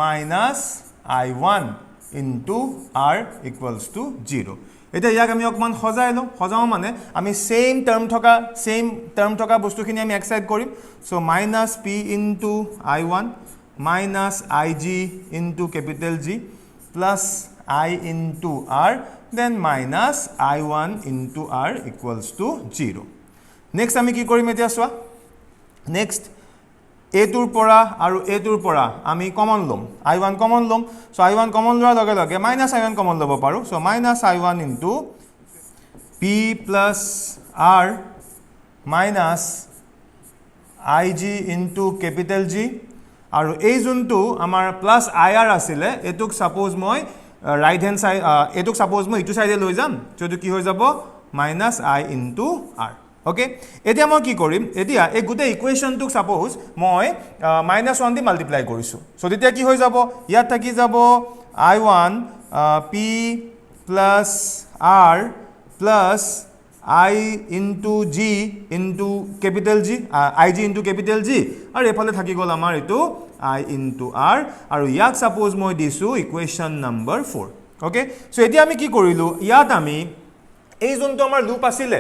minus I1 into R equals to 0 এতিয়া ইয়াক আমি অকমান সজাই লওঁ সজাও মানে আমি সেম টার্ম থকা বস্তুখিনি আমি এক সাইড কৰিম so minus P into I1 minus IG into capital G plus I into R then minus I1 into R equals to 0 next আমি কি কৰিম এতিয়া চোৱা next এটোৰ পৰা আৰু এটোৰ পৰা আমি কমন লম I1 কমন লম সো I1 কমন লোৱাৰ লগে লগে মাইনাস I1 কমন লব পাৰো so minus I1 into P plus R minus IG into capital G আৰু এই যোনটো আমাৰ প্লাস IR আছিল এটুক সাপোজ মই রাইট হ্যান্ড সাইড এটুক সাপোজ মই ইটু সাইডে লৈ যাম যদি কি হৈ যাব minus I into R okay এতিয়া মই কি কৰিম এতিয়া এই গুটে ইকুৱেশ্যনটো সাপোজ মই -1 দি মাল্টিপ্লাই কৰিছো সো তেতিয়া কি হৈ যাব ইয়াত থাকি যাব I1 P plus R plus I into G into capital G IG into capital G আৰু এফালে থাকি গল আমাৰ এটো I into R আৰু ইয়াক সাপোজ মই দিছো ইকুৱেশ্যন নম্বৰ 4 ওকে সো এতিয়া আমি কি কৰিলো ইয়াত আমি এই যোনটো আমাৰ লুপ আছিল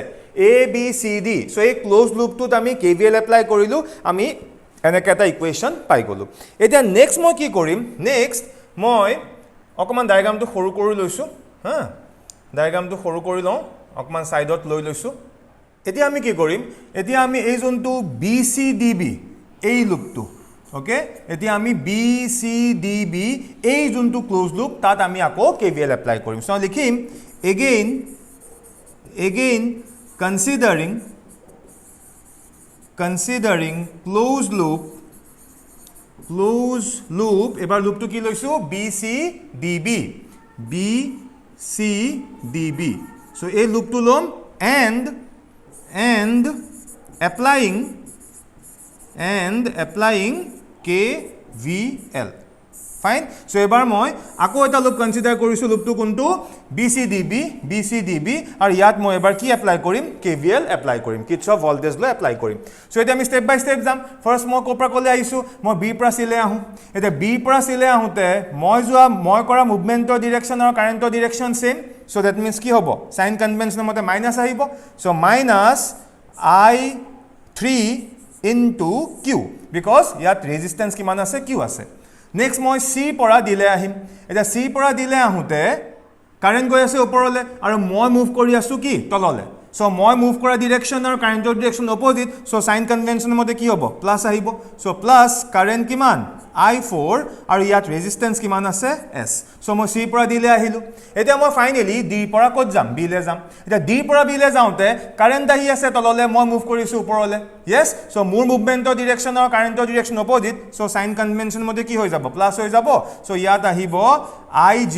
A B C D so এই ক্লোজ লুপটোত আমি KVL এপ্লাই কৰিলো আমি এনেকৈ এটা ইকুৱেশ্যন পাই গলো এতিয়া নেক্সট মই কি কৰিম নেক্সট মই অকমান ডায়াগ্ৰামটো সৰু কৰি লৈছো হা ডায়াগ্ৰামটো সৰু কৰি লওঁ অকমান সাইডত লৈ লৈছো এতিয়া আমি কি কৰিম এতিয়া আমি এই যোনটো BCDB এই লুপটো ওকে এতিয়া আমি BCDB এই যোনটো ক্লোজ লুপ তাত আমি আকৌ KVL এপ্লাই কৰিম সো লিখিম again considering closed loop এবাৰ লুপটো কি লৈছো BCDB so এই লুপটো লম and applying KVL fine so এবাৰ মই আকৌ এটা লুপ কনসিডাৰ কৰিছো লুপটো কোনটো BCDB আৰু ইয়াত মই এবাৰ কি এপ্লাই কৰিম KVL এপ্লাই কৰিম কিৰ্চফ ভোল্টেজ ল এপ্লাই কৰিম সো এটা আমি স্টেপ বাই স্টেপ যাম ফাৰ্স্ট মই কোপৰা কলে আইছো মই B পৰা সিলে আহো এটা B পৰা সিলে আহোতে মই কৰা মুভমেন্টৰ ডাইৰেকশন আৰু কাৰেন্টৰ direction same so that means কি হ'ব সাইন কনভেনশনৰ মতে মাইনাস আহিব so minus I3 into Q because ইয়াত ৰেজিস্ট্যান্স কিমান আছে Q আছে নেক্সট মই C পৰা দিলে আহিম এটা C পৰা দিলে আহোতে কাৰেন্ট গৈ আছে ওপৰলে আৰু মই মুভ কৰি আছো কি তললে সো মই মুভ কৰা ডাইৰেকশন আৰু কাৰেন্টৰ ডাইৰেকশন অপোজিট সো সাইন কনভেনশনৰ মতে কি হ'ব প্লাস আহিব সো প্লাস কাৰেন্ট কিমান I4 আৰু ইয়াত ৰেজিষ্টেন্স কিমান আছে S সো মই C পৰা D লে আহিলো এতিয়া মই ফাইনালি D পৰা ক'ত যাম B লে যাম এটা D পৰা B লে যাওঁতে কাৰেন্ট আহি আছে তললে মই মুভ কৰিছো ওপৰলে yes সো মোৰ মুভমেন্টৰ ডাইৰেকচন আৰু কাৰেন্টৰ direction opposite so sign convention মতে কি হৈ যাব প্লাস হৈ যাব সো ইয়াত আহিব IG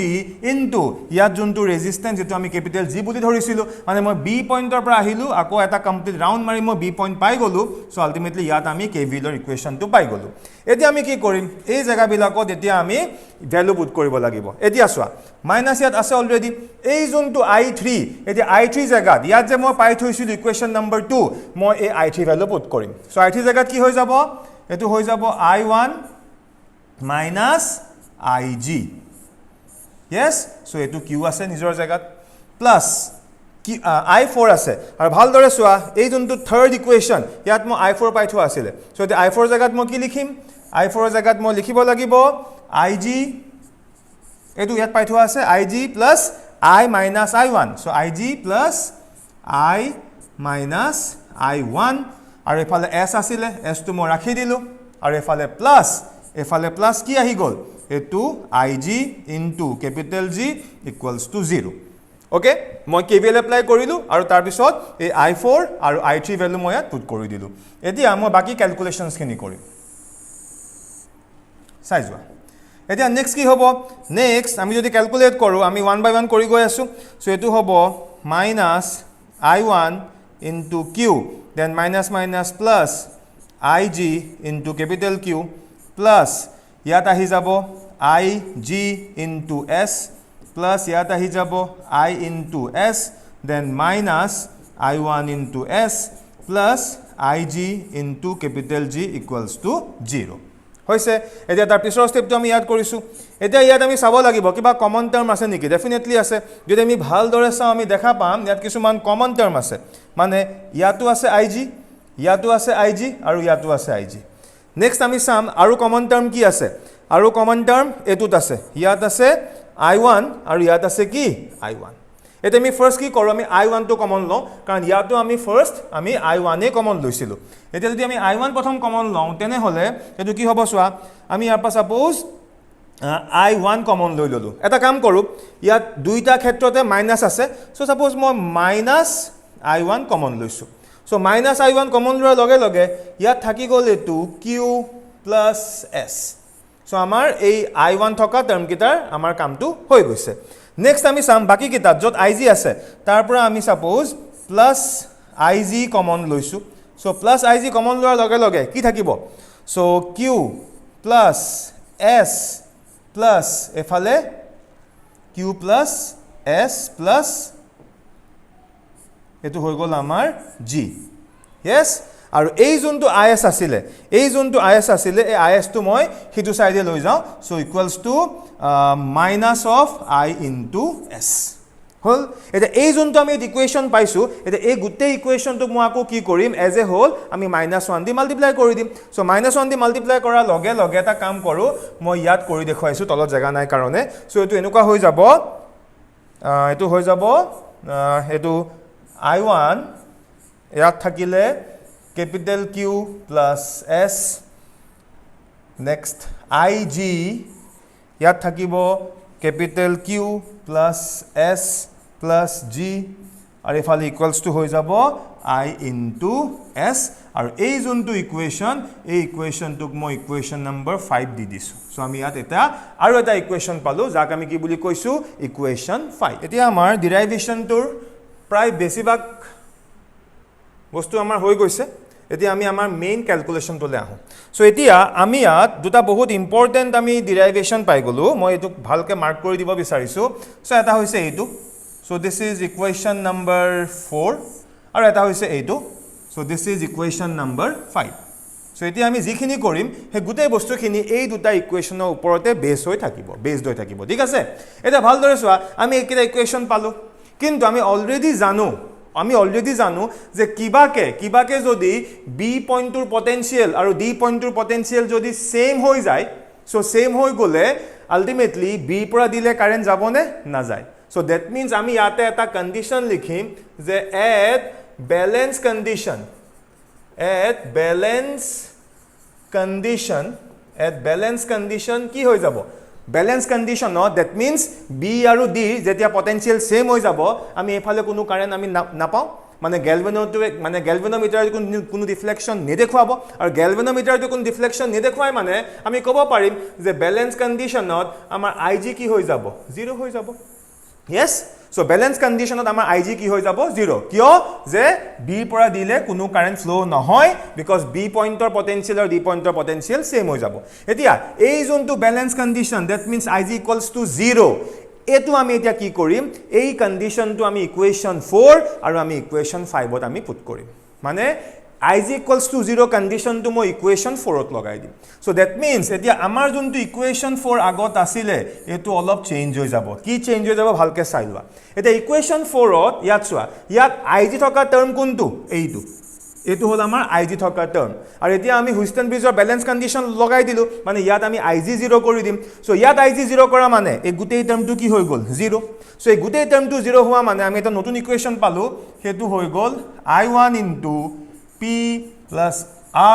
ইনটু ইয়াত যোনটো ৰেজিষ্টেন্স যেটো আমি ক্যাপিটেল G বুলি ধৰিছিলো মানে মই B পইণ্টৰ পৰা আহিলো আকৌ এটা কমপ্লিট ৰাউন্ড মাৰি মই B পইণ্ট পাই গলো সো আলটিমেটলি ইয়াত আমি KVL ৰ ইকুৱেচনটো পাই গলো এতিয়া আমি কি কৰিম এই জায়গা বিলাকত এতিয়া আমি ভ্যালু পুট কৰিব লাগিব এতিয়া চোৱা মাইনাস ইয়াত আছে অলৰেডি এই যোনটো I3 এতিয়া I3 জায়গাত ইয়াত যে মই পাই থৈছিলো ইকুৱেচন নম্বৰ 2 মই এই I3 ভ্যালু পুট কৰিম সো I3 জায়গাত কি হৈ যাব এটো হৈ যাব I1 minus IG yes so এটো কিউ আছে নিজৰ জায়গাত প্লাস I4 আছে আৰু ভালদৰে চোৱা এই যোনটো থাৰ্ড ইকুৱেচন ইয়াত মই I4 পাই থোৱা আছিল সো এতিয়া I4 জায়গাত মই কি লিখিম I4 জায়গাত মই লিখিব লাগিব IG এটো ইয়াত পাই থোৱা আছে IG plus I minus I1 so IG plus I minus I1 আৰু এফালে S আছিল S টো মই ৰাখি দিলো আৰু এফালে প্লাস কি আহি গল এটো IG into capital G equals to 0 okay মই KVL এপ্লাই কৰিলো আৰু তাৰ পিছত এই I4 আৰু I3 ভ্যালু মই ইয়াত পুট কৰি দিলো এতিয়া মই বাকি ক্যালকুলেশনস খিনি কৰিম চাই যোৱা এতিয়া নেক্সট কি হ'ব নেক্সট আমি যদি ক্যালকুলেট কৰো আমি 1 বাই 1 কৰি গৈ আছো সো এটো হ'ব minus I1 into Q then minus minus plus IG into capital Q plus ইয়াত আহি যাব IG into S plus ইয়াত আহি যাব I into S then minus I1 into S plus IG into capital G equals to 0 হৈছে এতিয়া তাৰ পিছৰ স্টেপটো আমি ইয়াত কৰিছো এতিয়া ইয়াত আমি চাব লাগিব কিবা কমন টাৰ্ম আছে নেকি ডেফিনেটলি আছে যদি আমি ভালদৰে চাও আমি দেখা পাম ইয়াত কিছুমান কমন টাৰ্ম আছে মানে ইয়াতো আছে IG ইয়াতো আছে IG আৰু ইয়াতো আছে IG নেক্সট আমি চাম আৰু কমন টাৰ্ম কি আছে আৰু কমন টাৰ্ম এতুত আছে ইয়াত আছে I1 আৰু ইয়াত আছে কি I1 এটা আমি ফাৰ্স্ট কি কৰো আমি I1 টো কমন লও কাৰণ ইয়াতো আমি ফাৰ্স্ট আমি I1 এ কমন লৈছিলো এতিয়া যদি আমি I1 প্ৰথম কমন লও তেনে হলে এটো কি হ'ব সোৱা আমি ইয়াৰ পৰা সাপোজ I1 কমন লৈ ললো এটা কাম কৰো ইয়াত দুইটা ক্ষেত্ৰতে মাইনাস আছে সো সাপোজ মই মাইনাস I1 কমন লৈছো সো মাইনাস I1 কমন লোৱাৰ লগে লগে ইয়াত থাকি গল এটো Q plus S সো আমাৰ এই I1 থকা টাৰ্ম কিটাৰ আমাৰ কামটো হৈ গৈছে নেক্সট আমি সাম বাকি কিতাত যত IG আছে তাৰ পৰা আমি সাপোজ প্লাস IG কমন লৈছো সো প্লাস IG কমন লোৱাৰ লগে লগে কি থাকিব so Q plus S plus এফালে Q plus S plus এটো হৈ গল আমাৰ G yes আৰু এই যোনটো IS আছিল এই IS টো মই হিটু সাইডে লৈ যাও so equals to minus of I into S হল এটা এই যোনটো আমি ইকুয়েশন পাইছো এটা এই গুটে ইকুয়েশনটো মই আকো কি কৰিম এজ এ হোল আমি -1 দি মাল্টিপ্লাই কৰি দিম সো -1 দি মাল্টিপ্লাই কৰা লগে লগে এটা কাম কৰো মই ইয়াত কৰি দেখুৱাইছো তলত জায়গা নাই কাৰণে সো এটো এনেকুৱা হৈ যাব এটো হৈ যাব এটো I1 ইয়াত থাকিলে capital Q plus S next IG ইয়াত থাকিব capital Q plus S plus G আৰু এফালে ইকুয়ালস টু হৈ যাব I into S আৰু এই যোনটো ইকুৱেচন এই ইকুৱেচনটোক মই ইকুৱেচন নম্বৰ 5 দি দিছো সো আমি ইয়াত এটা আৰু এটা ইকুৱেচন পালো যাক আমি কি বুলি কৈছো ইকুৱেচন 5 এতিয়া আমাৰ ডেৰিভেশনটোৰ প্ৰায় বেছিভাগ বস্তু আমাৰ হৈ গৈছে এতিয়া আমি আমাৰ মেইন ক্যালকুলেশন তোলে আহো সো এতিয়া আমি ইয়াত দুটা বহুত ইম্পৰ্টেন্ট আমি ডেৰিভেশন পাই গলো মই এটো ভালকে মাৰ্ক কৰি দিব বিচাৰিছো সো এটা হৈছে এইটো so this is equation number 4 আৰু এটা হৈছে এইটো so this is equation number 5 so এতিয়া আমি যিখিনি কৰিম হে গুটেই বস্তুখিনি এই দুটা ইকুৱেচনৰ ওপৰতে বেছড হৈ থাকিব ঠিক আছে এটা ভালদৰে চোৱা আমি এইকেইটা ইকুৱেচন পালো কিন্তু আমি অলৰেডি জানো যে কিবাকে যদি B পইণ্টৰ পটেনশিয়াল আৰু D পইণ্টৰ পটেনশিয়াল যদি সেম হৈ যায় সো সেম হৈ গলে আলটিমেটলি B পৰা দিলে কারেন্ট যাবনে না যায় সো দ্যাট মিন্স আমি ইয়াতে এটা কন্ডিশন লিখিম যে at balance condition at balance condition কি হৈ যাব balance condition that means B আৰু D যেতিয়া potential same হৈ যাব আমি এফালে কোনো কাৰেন্ট আমি নাপাও মানে গ্যালভানোমিটাৰ কোনো ৰিফ্লেকশন নেদেখুৱাব আৰু গ্যালভানোমিটাৰ কোনো ৰিফ্লেকশন নেদেখুৱাই মানে আমি ক'ব পাৰিম যে ব্যালেন্স কন্ডিশনত আমাৰ Ig কি হৈ যাব 0 হৈ যাব yes so balance conditionত আমাৰ Ig কি হৈ যাব 0 কিয় যে B পৰা দিলে কোনো কাৰেন্ট ফ্লো নহয় because B পইণ্টৰ পটেনশিয়াল আৰু D পইণ্টৰ পটেনশিয়াল সেম হৈ যাব এতিয়া এই যোনটো balance condition that means Ig equals to 0 এটো আমি এতিয়া কি কৰিম এই কন্ডিশনটো আমি ইকুয়েশন 4 আৰু আমি ইকুয়েশন 5 ত আমি পুট কৰিম মানে Ig equals to 0 condition to মই equation 4 ত লগাই দিম so that means এতিয়া আমাৰ যোনটো equation 4 আগত আছিলে এটো অলপ চেঞ্জ হৈ যাব কি চেঞ্জ হৈ যাব ভালকে চাই লোৱা এটা equation 4 ত ইয়াত চোৱা ইয়াত Ig থকা টাৰ্ম কোনটো এইটো এটো হল আমাৰ Ig থকা টাৰ্ম আৰু এতিয়া আমি হুইস্টন ব্ৰিজৰ ব্যালেন্স কন্ডিশন লগাই দিলো মানে ইয়াত আমি Ig 0 কৰি দিম সো ইয়াত Ig 0 কৰা মানে এই গুটেই টাৰ্মটো কি হৈ গল 0 সো এই গুটেই টাৰ্মটো 0 হোৱা মানে আমি এটা নতুন ইকুয়েশন পালো হেতু হৈ গল I1 into P plus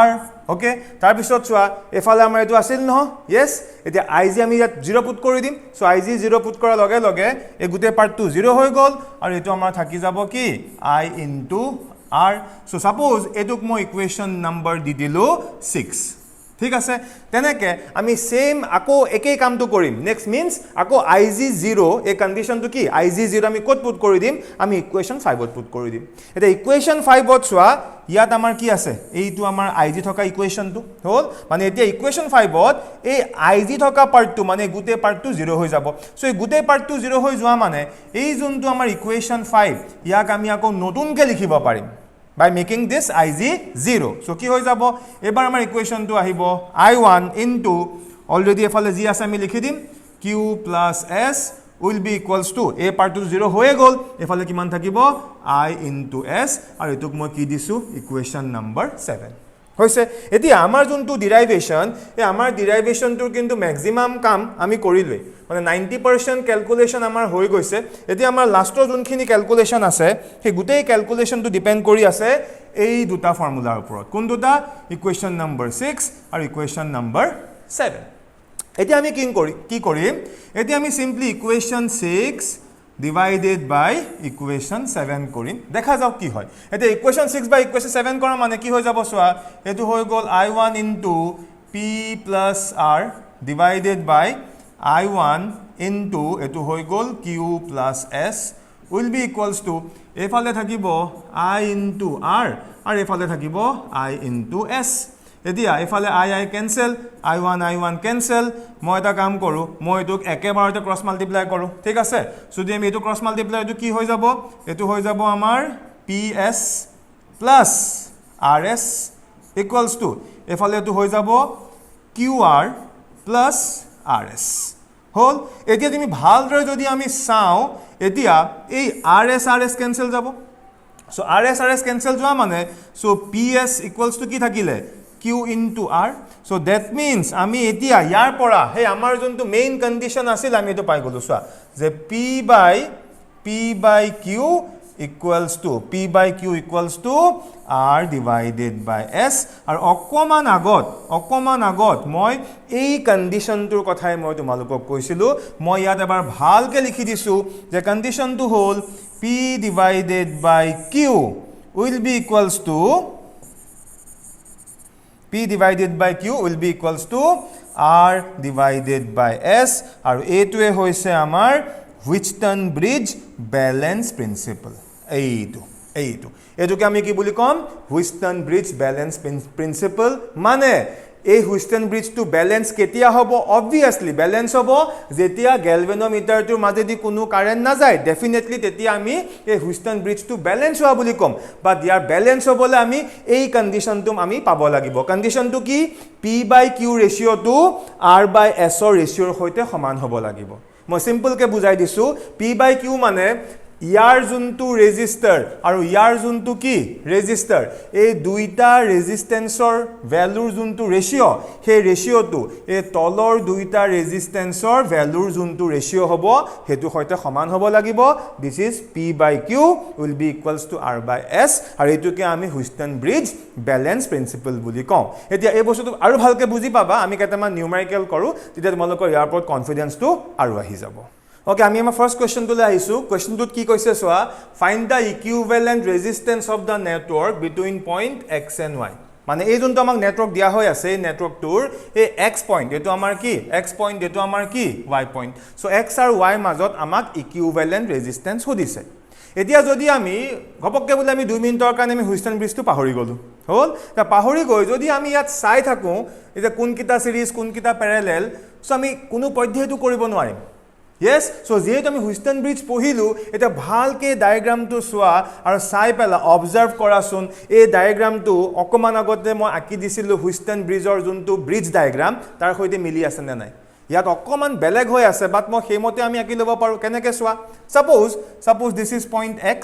R okay তাৰ পিছত চোৱা এফালে আমাৰ এটো আছিল নহ yes এতিয়া Ig আমি ইয়াত 0 পুট কৰি দিম সো Ig 0 পুট কৰা লগে লগে এই গুটেই পাৰ্টটো 0 হৈ গল আৰু এটো আমাৰ থাকি যাব কি I into R so suppose এটুক মই ইকুয়েশন নাম্বার দি দিলো 6 ঠিক আছে তেনেকে আমি সেম আকো একেই কামটো কৰিম নেক্সট মিন্স আকো Ig 0 এই কন্ডিশনটো কি Ig 0 আমি কোড পুট কৰি দিম আমি ইকুয়েশন 5 ত পুট কৰি দিম এটা ইকুয়েশন 5 ত চোৱা ইয়াত আমাৰ কি আছে এইটো আমাৰ Ig থকা ইকুয়েশনটো হল মানে এতিয়া ইকুয়েশন 5 ত এই Ig থকা পাৰ্টটো মানে গুটে পাৰ্টটো 0 হৈ যাব সো এই গুটে পাৰ্টটো 0 হৈ যোৱা মানে এই যোনটো আমাৰ ইকুয়েশন 5 ইয়াক আমি আকৌ নতুনকে লিখিব পাৰিম by making this Ig 0 so কি হৈ যাব এবাৰ আমাৰ ইকুয়েশন টো আহিব I1 into already এফালে জি আছে আমি লিখি দিম Q plus S will be equals to a part to 0 হৈ গল এফালে কিমান থাকিব I into S আৰু এটুক মই কি দিছো ইকুয়েশন নাম্বাৰ 7 হৈছে এতিয়া আমাৰ যোনটো ডেৰিভেশন এই আমাৰ ডেৰিভেশনটোৰ কিন্তু ম্যাক্সিমাম কাম আমি কৰিলই মানে 90% ক্যালকুলেশন আমাৰ হৈ গৈছে এতিয়া আমাৰ লাষ্টৰ যোনখিনি ক্যালকুলেশন আছে সেই গুটেই ক্যালকুলেশনটো ডিপেন্ড কৰি আছে এই দুটা ফৰ্মুলাৰ ওপৰত কোন দুটা ইকুয়েশন নাম্বাৰ 6 আৰু ইকুয়েশন নাম্বাৰ 7 এতিয়া আমি কি কৰিম এতিয়া আমি simply equation 6 divided by equation 7 কৰিম দেখা যাওক কি হয় এটা equation 6 by equation 7 কৰা মানে কি হৈ যাব সোৱা এটো হৈ গল I1 into P plus R divided by I1 into এটো হৈ গল Q plus S will be equals to এফালে থাকিব I into R আৰু এফালে থাকিব I into S এতিয়া এফালে I cancel I1 cancel মই এটা কাম কৰো মই এটোক একেবাৰতে ক্ৰস মাল্টিপ্লাই কৰো ঠিক আছে যদি আমি এটো ক্ৰস মাল্টিপ্লাই এটো কি হৈ যাব এটো হৈ যাব আমাৰ PS plus RS equals to এফালে এটো হৈ যাব QR plus RS হল এতিয়া তুমি ভালদৰে যদি আমি চাও এতিয়া এই RS cancel যাব so RS cancel যোৱা মানে so PS equals to কি থাকিলে Q into R so that means আমি এতিয়া ইয়াৰ পৰা হে আমাৰ যোনটো মেইন কন্ডিশন আছিল আমি এটো পাই গলো সোৱা যে P by Q equals to R divided by S আৰু অকমান আগত মই এই কন্ডিশনটোৰ কথাই মই তোমালোকক কৈছিলো মই ইয়াত এবাৰ ভালকে লিখি দিছো যে কন্ডিশনটো হ'ল P divided by Q will be equals to P divided by Q will be equals to R divided by S আৰু এইটোৱে হৈছে আমাৰ Wheatstone Bridge balance principle এইটোকে আমি কি বুলি কম Wheatstone Bridge balance principle মানে এই Wheatstone Bridge to balance কেতিয়া হ'ব obviously balance হ'ব যেতিয়া গ্যালভানোমিটাৰটোৰ মাজেদি কোনো কারেন্ট না যায় ডেফিনেটলি তেতিয়া আমি এই Wheatstone Bridge to balance হোৱা বুলি কম বাট ইয়াৰ balance হ'বলে আমি এই কন্ডিশনটো আমি পাব লাগিব কন্ডিশনটো কি P by Q ratio to R by S ৰ ৰেশিওৰ হৈতে সমান হ'ব লাগিব মই সিম্পল কে বুজাই দিছো P by Q মানে ইয়াৰ যোনটো ৰেজিষ্টাৰ আৰু ইয়াৰ যোনটো কি ৰেজিষ্টাৰ এই দুইটা ৰেজিষ্টেন্সৰ ভ্যালুৰ যোনটো ৰেশিও সেই ৰেশিওটো এই তলৰ দুইটা ৰেজিষ্টেন্সৰ ভ্যালুৰ যোনটো ৰেশিও হ'ব হেতু হয়তে সমান হ'ব লাগিব this is p/q will be equals to r/s আৰু এটোকে আমি হুইষ্টন ব্ৰিজ ব্যালেন্স প্ৰিন্সিপল বুলি কওঁ এতিয়া এই বস্তুটো আৰু ভালকে বুজি পাবা আমি কেইটামান নিউমেৰিকেল কৰো তেতিয়া তোমালোকৰ ইয়াৰ ওপৰত কনফিডেন্সটো আৰু আহি যাব Okay, আমি আমাৰ ফাৰ্স্ট কোৱেশ্চন টু লাইছো কোৱেশ্চনটোত কি কৈছে so find the equivalent resistance of the network between point x and y মানে এই যোনটো আমাক নেটৱৰ্ক দিয়া হৈ আছে নেটৱৰ্কটোৰ এই x পইণ্ট এটো আমাৰ কি x পইণ্ট এটো আমাৰ কি y পইণ্ট সো x আৰু y মাজত আমাক ইকুইভ্যালেন্ট ৰেজিস্ট্যান্স হদিছে এতিয়া যদি আমি ঘপককে বলে আমি 2 মিনিটৰ কাৰণে আমি হুইষ্টন ব্ৰিজটো পাহৰি গলো হল তা পাহৰি গৈ যদি আমি ইয়াত চাই থাকো এটা কোনকিটা সিৰিজ কোনকিটা প্যাৰালেল সো আমি কোনো পদ্ধতিটো কৰিব নোৱাৰিম Yes, so যেহেতু আমি হুইষ্টন ব্ৰিজ পঢ়িলো এটা ভালকে ডায়াগ্ৰামটো সোৱা আৰু চাই পেলা অবজাৰ্ভ কৰাচোন এই ডায়াগ্ৰামটো অকমান আগতে মই আঁকি দিছিলো হুইষ্টন ব্ৰিজৰ যোনটো ব্ৰিজ ডায়াগ্ৰাম তাৰ সৈতে মিলি আছে নে নাই ইয়াত অকমান বেলেগ হৈ আছে বাট মই হেমতে আমি আঁকি লব পাৰো কেনেকে সোৱা suppose this is point x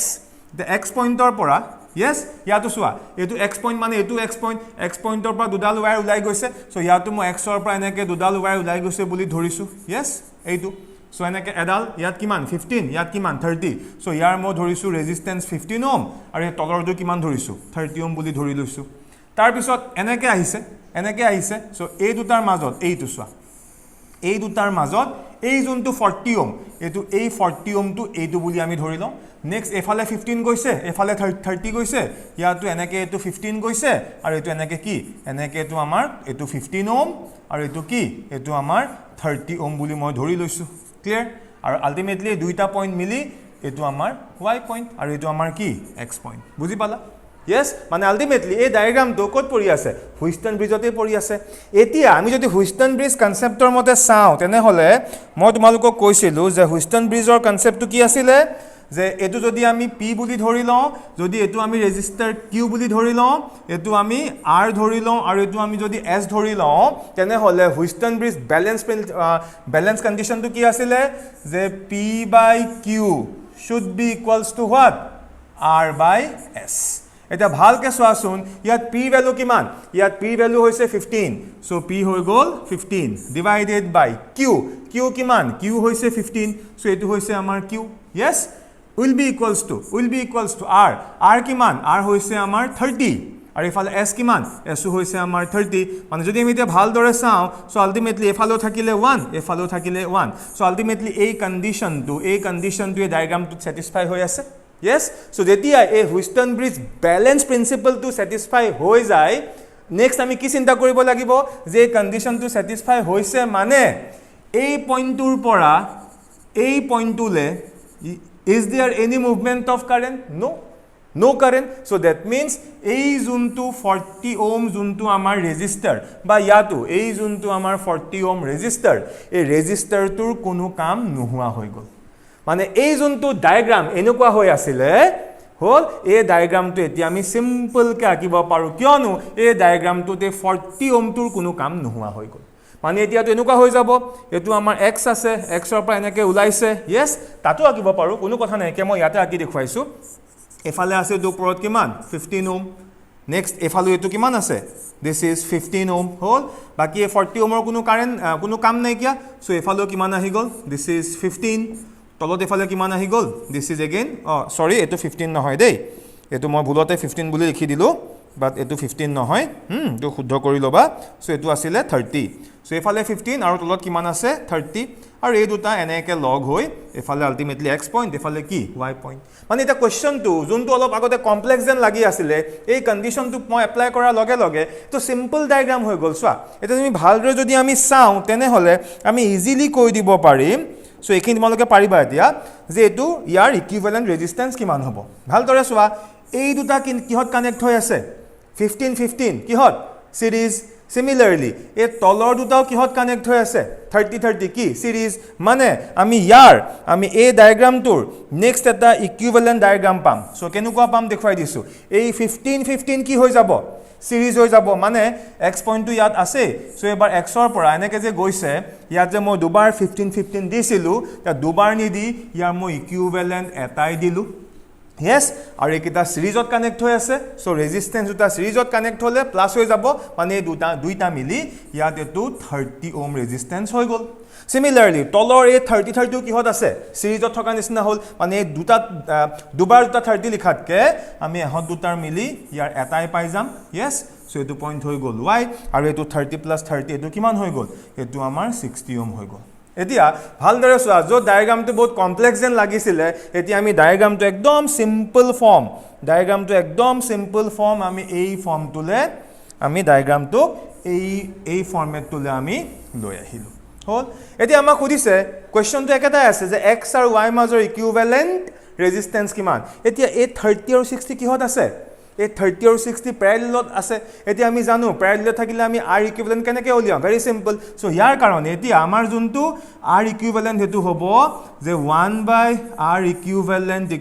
the x পইণ্টৰ পৰা yes ইয়াতো সোৱা এটো x পইণ্ট মানে এটো x পইণ্টৰ পৰা দুডাল ওয়াৰ ওলাই গৈছে সো ইয়াতো মই x ৰ পৰা এনেকে দুডাল ওয়াৰ ওলাই গৈছে বুলি ধৰিছো yes এইটো So এনেকে এডাল ইয়াত কিমান 15 ইয়াত কিমান 30 সো ইয়াৰ মই ধৰিছো ৰেজিস্ট্যান্স 15 ওম আৰু এই তলৰটো কিমান ধৰিছো 30 ওম বুলি ধৰি লৈছো তাৰ পিছত এনেকে আহিছে সো এই দুটাৰ মাজত এইটো সোৱা এই দুটাৰ মাজত এই যোনটো 40 ওম এটো এই 40 ওমটো এইটো বুলি আমি ধৰি লওঁ নেক্সট এফালে 15 গৈছে এফালে 30 গৈছে ইয়াতো এনেকে এটো 15 গৈছে আৰু এটো এনেকে কি এনেকে এটো আমাৰ এটো 15 ওম আৰু এটো কি এটো আমাৰ 30 ওম বুলি মই ধৰি লৈছো Clear? আৰু ultimately দুইটা পইণ্ট মিলি এটো আমাৰ y পইণ্ট আৰু এটো আমাৰ কি x পইণ্ট বুজি পালা Yes মানে ultimately এই ডায়াগ্ৰামটো ক'ত পৰি আছে হুইষ্টন ব্ৰিজতে পৰি আছে এতিয়া আমি যদি হুইষ্টন ব্ৰিজ কনসেপ্টৰ মতে চাও তেনে হলে মই তোমালোকক কৈছিলো যে হুইষ্টন ব্ৰিজৰ কনসেপ্টটো কি আছিল যে এটো যদি আমি p বুলি ধৰি লওঁ যদি এটো আমি ৰেজিস্টাৰ q বুলি ধৰি লওঁ এটো আমি r ধৰি লওঁ আৰু এটো আমি যদি s ধৰি লওঁ তেনে হলে হুইষ্টন ব্ৰিজ ব্যালেন্স কন্ডিশনটো কি আছিল যে p/q should be equals to what r/s এটা ভালকে চোৱাচোন ইয়াত p ভ্যালু কিমান ইয়াত p ভ্যালু হৈছে 15 সো p হৈ গল 15 ডিভাইডেড বাই q কিমান q হৈছে 15 সো এটো হৈছে আমাৰ q yes will be equals to r কিমান r হৈছে আমাৰ 30 আৰু এফালে s কিমান s হৈছে আমাৰ 30 মানে যদি আমি এটা ভাল দৰে চাও সো আলটিমেটলি এফালো থাকিলে 1 এফালো থাকিলে 1 সো আলটিমেটলি এই কন্ডিশনটো এই ডায়াগ্ৰামটো স্যাটিসফাই হৈ আছে Yes, so যেতিয়া এই হুইষ্টন ব্ৰিজ ব্যালেন্স প্ৰিন্সিপলটো স্যাটিসফাই হৈ যায় নেক্সট আমি কি চিন্তা কৰিব লাগিব যে কন্ডিশনটো স্যাটিসফাই হৈছে মানে এই পইণ্টৰ পৰা এই পইণ্টলে is there any movement of current no current so that means এই যোনটো 40 ওম যোনটো আমাৰ ৰেজিস্টাৰ বা ইয়াতো এই যোনটো আমাৰ 40 ওম ৰেজিস্টাৰ এই ৰেজিস্টাৰটোৰ কোনো কাম নোহোৱা হৈ গল মানে এই যোনটো ডায়াগ্ৰাম এনেকুৱা হৈ আছিল হল এই ডায়াগ্ৰামটো এতিয়া আমি সিম্পল কে আঁকিব পাৰো কিয়নো এই ডায়াগ্ৰামটোতে 40 ওমটোৰ কোনো কাম নোহোৱা হৈ গল মানে এতিয়াটো এনেকুৱা হৈ যাব এটো আমাৰ x আছে x ৰ পৰা এনেকে ওলাইছে yes তাতো আঁকিব পাৰো কোনো কথা নাই কে মই ইয়াতে আঁকি দেখুৱাইছো এফালে আছে দু ওপৰত কিমান 15 ওম নেক্সট এফালে এটো কিমান আছে this is 15 ওম হল বাকি 40 ওমৰ কোনো কাম নাই কিয়া সো এফালে কিমান আহি গল this is 15 তলত এফালে কিমান আহি গল this is again sorry এটো 15 নহয় দেই এটো মই ভুলতে 15 বুলি লিখি দিলো বাট এটো 15 নহয় তো শুদ্ধ কৰি লবা সো এটো আছিল 30 সো এফালে 15 আৰু তলত কিমান আছে 30 আৰু এই দুটা এনেকে লগ হৈ এফালে আলটিমেটলি x পইণ্ট এফালে কি y পইণ্ট মানে এটা কোৱেশ্চনটো যোনটো অলপ আগতে কমপ্লেক্স যেন লাগি আছিল এই কন্ডিশনটো মই এপ্লাই কৰাৰ লগে লগে তো সিম্পল ডায়াগ্ৰাম হৈ গল সোৱা এটা তুমি ভালদৰে যদি আমি চাও তেনে হলে আমি ইজিলি কৈ দিব পাৰিম সো এখিনি তোমালোকে পাৰিবা এতিয়া যে এটো ইয়াৰ ইকুইভ্যালেন্ট ৰেজিস্ট্যান্স কিমান হ'ব ভালদৰে সোৱা এই দুটা কিহত কানেক্ট হৈ আছে 15 কিহত সিৰিজ সিমিলাৰলি এই তলৰ দুটাও কিহত কানেক্ট হৈ আছে 30 কি সিৰিজ মানে আমি এই ডায়াগ্ৰামটোৰ নেক্সট এটা ইকুইভ্যালেন্ট ডায়াগ্ৰাম পাম সো কেনেকুৱা পাম দেখুৱাই দিছো এই 15 কি হৈ যাব সিৰিজ হৈ যাব মানে x পইণ্টটো ইয়াত আছে সো এবাৰ x ৰ পৰা এনেকে যে গৈছে ইয়াত যে মই দুবাৰ 15 15 দিছিলো তা দুবাৰ নিদি ইয়াৰ মই ইকুইভ্যালেন্ট এটাই দিলো yes আৰু এটা সিৰিজত কানেক্ট হৈ আছে সো ৰেজিস্ট্যান্স দুটা সিৰিজত কানেক্ট হলে প্লাস হৈ যাব মানে দুটা মিলি ইয়াত এটো 30 ওহম ৰেজিস্ট্যান্স হৈ গল Similarly, তলৰ এই 30 কিহত আছে সিৰিজত থকা নিচিনা হল মানে দুবাৰ 30 লিখাতকে আমি এহত দুটাৰ মিলি ইয়াৰ এটাই পাই যাম yes সো এটো পইণ্ট হৈ গল y আৰু এটো 30 + 30 এটো কিমান হৈ গল এটো আমাৰ 60 ওহম হৈ গল এতিয়া ভালদৰে চোৱা যো ডায়াগ্ৰামটো বহুত কমপ্লেক্স যেন লাগিছিলে এতিয়া আমি ডায়াগ্ৰামটো একদম সিম্পল ফৰ্ম আমি এই ফৰ্মটোলে আমি ডায়াগ্ৰামটো এই ফৰ্মেটটোলে আমি লৈ আহিলো হল এতিয়া আমাক খুদিছে কোৱেশ্চনটো একেটাই আছে যে x আৰু y মাজৰ ইকুইভ্যালেন্ট ৰেজিস্ট্যান্স কিমান এতিয়া এই 30 আৰু 60 কিহত আছে এই 30 আৰু 60 প্যাৰেলেলত আছে এতিয়া আমি জানো প্যাৰেলেলত থাকিলে আমি r ইকুইভ্যালেন্ট কেনেকৈ উলিয়াম ভেৰি সিম্পল সো ইয়াৰ কাৰণে এতিয়া আমাৰ যোনটো r ইকুইভ্যালেন্ট হেতু হ'ব যে 1/r equivalent =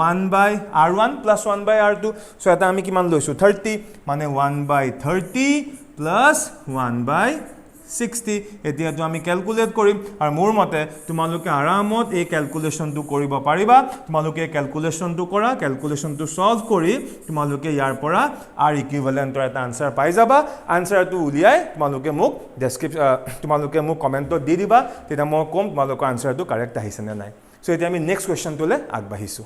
1/r1 + 1/r2 so এটা আমি কিমান লৈছো 30 মানে 1/30 + 1/60 এতিয়াটো আমি ক্যালকুলেট কৰিম আৰু মোৰ মতে তোমালোকে আৰামত এই ক্যালকুলেশনটো কৰিব পাৰিবা তোমালোকে ক্যালকুলেশনটো কৰা ক্যালকুলেশনটো সলভ কৰি তোমালোকে ইয়াৰ পৰা r ইকুইভ্যালেন্টৰ এটা আনসাৰ পাই যাবা আনসাৰটো উলিয়াই তোমালোকে মোক কমেন্টত দি দিবা তেতিয়া মই কম তোমালোকৰ আনসাৰটো কাৰেক্ট আহিছে নে নাই সো এতিয়া আমি নেক্সট কোৱেশ্চনটোলে আগবাঢ়িছো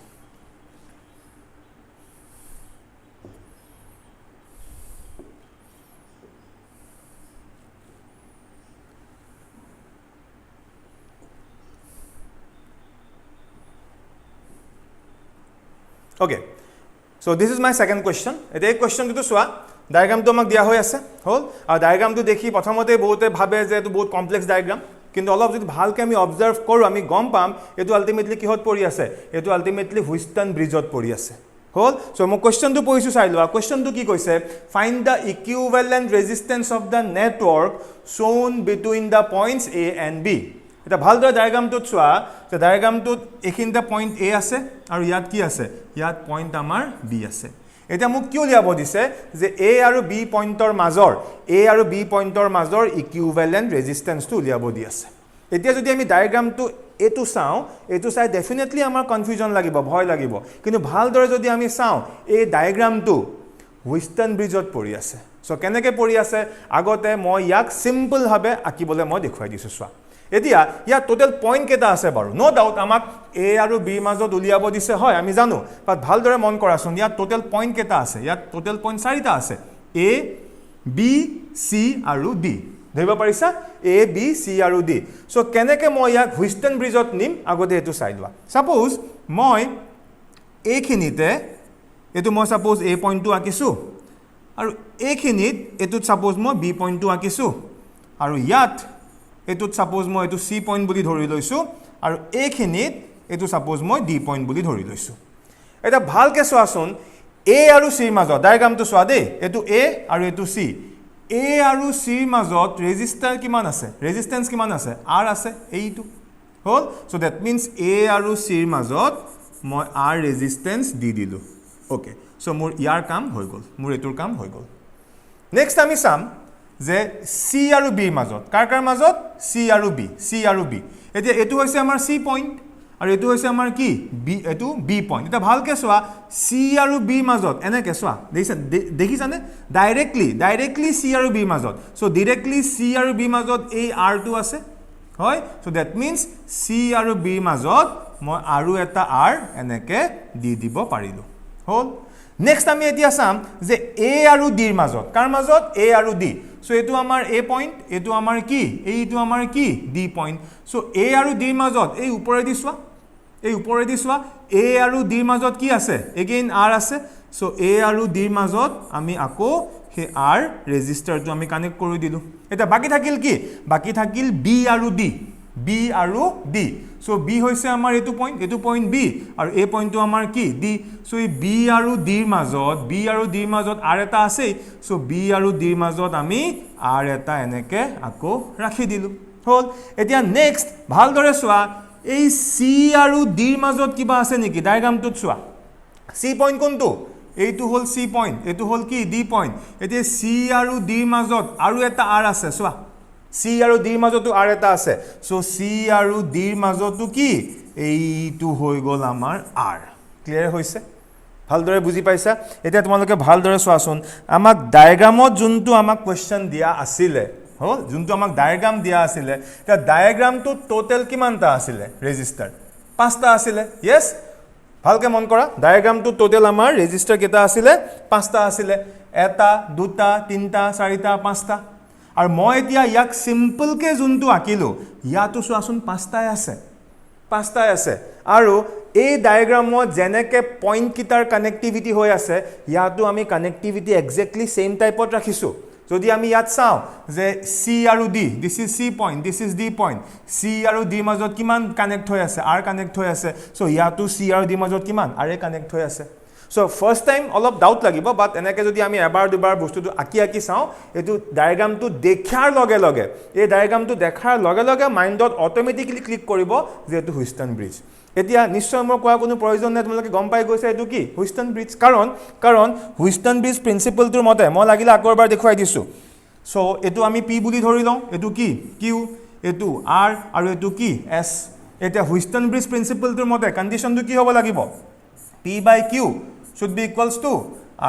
Okay, so this is my second question. এই কোৱেশ্চনটো চোৱা ডায়াগ্ৰামটো আমাক দিয়া হৈ আছে হল আৰু ডায়াগ্ৰামটো দেখি প্ৰথমতে বহুতে ভাবে যে এটো বহুত কমপ্লেক্স ডায়াগ্ৰাম কিন্তু অলপ যদি ভালকে আমি অবজাৰ্ভ কৰো আমি গম পাম এটো আলটিমেটলি কিহত পৰি আছে এটো আলটিমেটলি হুইস্টন ব্ৰিজত পৰি আছে হল সো মই কোৱেশ্চনটো পঢ়িছো চাই লোৱা কোৱেশ্চনটো কি কৈছে find the equivalent resistance of the network shown between the points A and B এটা ভালদৰে ডায়াগ্ৰামটোত চোৱা যে ডায়াগ্ৰামটোত এখিনটা পইণ্ট A আছে আৰু ইয়াত কি আছে ইয়াত পইণ্ট আমাৰ B আছে এটা মোক কি উলিয়াব দিছে যে A আৰু B পইণ্টৰ মাজৰ ইকুইভ্যালেন্ট ৰেজিস্ট্যান্সটো উলিয়াব দি আছে এতিয়া যদি আমি ডায়াগ্ৰামটো এটো চাই ডেফিনেটলি আমাৰ কনফিউজন লাগিব ভয় লাগিব কিন্তু ভালদৰে যদি আমি চাওঁ এই ডায়াগ্ৰামটো হুইস্টন ব্ৰিজত পৰি আছে সো কেনেকৈ পৰি আছে আগতে মই ইয়াক সিম্পল ভাবে আঁকিবলৈ মই দেখুৱাই দিছো চোৱা এতিয়া ইয়া টোটাল পইণ্ট কেটা আছে বাৰু নো ডাউট আমাক A আৰু B মাজত উলিয়াব দিছে হয় আমি জানো বাট ভালদৰে মন কৰাচোন ইয়া টোটাল পইণ্ট কেটা আছে ইয়া টোটাল পইণ্ট 4টা আছে A B C আৰু D ধৰিব পাৰিছা A B C আৰু D সো কেনেকৈ মই ইয়াক হুইস্টন ব্ৰিজত নিম আগতে এটো চাই লোৱা সাপোজ মই এইখিনিতে এটো মই সাপোজ A পইণ্টটো আঁকিছো আৰু এইখিনিত এটো সাপোজ মই B পইণ্টটো আঁকিছো আৰু ইয়াত এটো সাপোজ মই এটো C পইণ্ট বুলি ধৰি লৈছো আৰু এইখিনিত এটো সাপোজ মই D পইণ্ট বুলি ধৰি লৈছো এটা ভালকে চোৱাচোন A আৰু C মাজত ডায়াগ্ৰামটো চোৱা দেই এটো A আৰু এটো C A আৰু C মাজত ৰেজিস্ট্যান্স কিমান আছে R আছে এইটো হল সো দ্যাট মিন্স A আৰু C মাজত মই R ৰেজিস্ট্যান্স দি দিলো ওকে সো মোৰ ইয়াৰ কাম হৈ গল মোৰ এটোৰ কাম হৈ গল নেক্সট আমি চাম যে C আৰু B মাজত কাৰ মাজত C আৰু B এতিয়া এটো হৈছে আমাৰ C পইণ্ট আৰু এটো হৈছে আমাৰ কি B এটো B পইণ্ট এটা ভালকে চোৱা C আৰু B মাজত এনেকে চোৱা দেখিছানে ডাইৰেক্টলি C আৰু B মাজত সো ডাইৰেক্টলি C আৰু B মাজত এই R টো আছে হয় সো দ্যাট মিন্স C আৰু B মাজত মই আৰু এটা R এনেকে দি দিব পাৰিলো হল নেক্সট আমি এতিয়া চাম যে A আৰু D ৰ মাজত কাৰ মাজত A আৰু D সো এটো আমাৰ A পইণ্ট এটো আমাৰ কি এইটো আমাৰ কি D পইণ্ট সো A আৰু D ৰ মাজত এই ওপৰেদি চোৱা A আৰু D ৰ মাজত কি আছে এগেইন R আছে সো A আৰু D ৰ মাজত আমি আকৌ হে R ৰেজিস্টাৰটো আমি কানেক্ট কৰি দিলো এটা বাকি থাকিল কি বাকি থাকিল B আৰু D সো B হৈছে আমাৰ এটো পইণ্ট B আৰু A পইণ্টটো আমাৰ কি D সো এই B আৰু D ৰ মাজত R এটা আছে সো B আৰু D ৰ মাজত আমি R এটা এনেকে আকৌ ৰাখি দিলো হল এতিয়া নেক্সট ভালদৰে চোৱা এই C আৰু D ৰ মাজত কিবা আছে নেকি ডায়াগ্ৰামটোত চোৱা C পইণ্ট কোনটো এইটো হল C পইণ্ট এইটো হল কি D পইণ্ট এতিয়া C আৰু D ৰ মাজত আৰু এটা R আছে চোৱা C আৰু D ৰ মাজতো R এটা আছে সো C আৰু D ৰ মাজতো কি এইটো হৈ গল আমাৰ R ক্লিয়াৰ হৈছে ভালদৰে বুজি পাইছা এতিয়া তোমালোকে ভালদৰে চোৱাচোন আমাক ডায়াগ্ৰামত যোনটো আমাক কোৱেশ্চন দিয়া আছিলে হল যোনটো আমাক ডায়াগ্ৰাম দিয়া আছিলে তা ডায়াগ্ৰামটো টোটাল কিমানটা আছিলে ৰেজিষ্টাৰ পাঁচটা আছিলে ইয়েস ভালকে মন কৰা ডায়াগ্ৰামটো টোটাল আমাৰ ৰেজিষ্টাৰ কেটা আছিলে পাঁচটা আছিলে এটা দুটা তিনটা চাৰিটা পাঁচটা আৰু মই এতিয়া ইয়াক সিম্পল কে যোনটো আকিলো ইয়াটো চোৱাচোন পাঁচটাই আছে আৰু এই ডায়াগ্ৰামত যেনেকে পইণ্ট কিটাৰ কানেক্টিভিটি হৈ আছে ইয়াটো আমি কানেক্টিভিটি এক্স্যাক্টলি সেম টাইপত ৰাখিছো যদি আমি ইয়াত চাও যে C আৰু D this is C point this is D point C আৰু D মাজত কিমান কানেক্ট হৈ আছে R কানেক্ট হৈ আছে সো ইয়াটো C আৰু D মাজত কিমান R কানেক্ট হৈ আছে সো ফাৰ্স্ট টাইম অলপ ডাউট লাগিব বাট এনেকে যদি আমি এবাৰ দুবাৰ বস্তুটো আকি চাও এটো ডায়াগ্ৰামটো দেখাৰ লগে লগে এই ডায়াগ্ৰামটো দেখাৰ লগে লগে মাইন্ডত অটোমেটিক্যালি ক্লিক কৰিব যে এটো হুইষ্টন ব্ৰিজ এতিয়া নিশ্চয় মই কোৱা কোনো প্ৰয়োজন নাই তোমালোকে গম পাই গৈছে এটো কি হুইষ্টন ব্ৰিজ কাৰণ হুইষ্টন ব্ৰিজ প্ৰিন্সিপলটোৰ মতে মই লাগিলে আকৰবাৰ দেখুৱাই দিছো সো এটো আমি P বুলি ধৰি লওঁ এটো কি Q এটো R আৰু এটো কি S এটা হুইষ্টন ব্ৰিজ প্ৰিন্সিপলটোৰ মতে কন্ডিশনটো কি হ'ব লাগিব P by Q should be equals to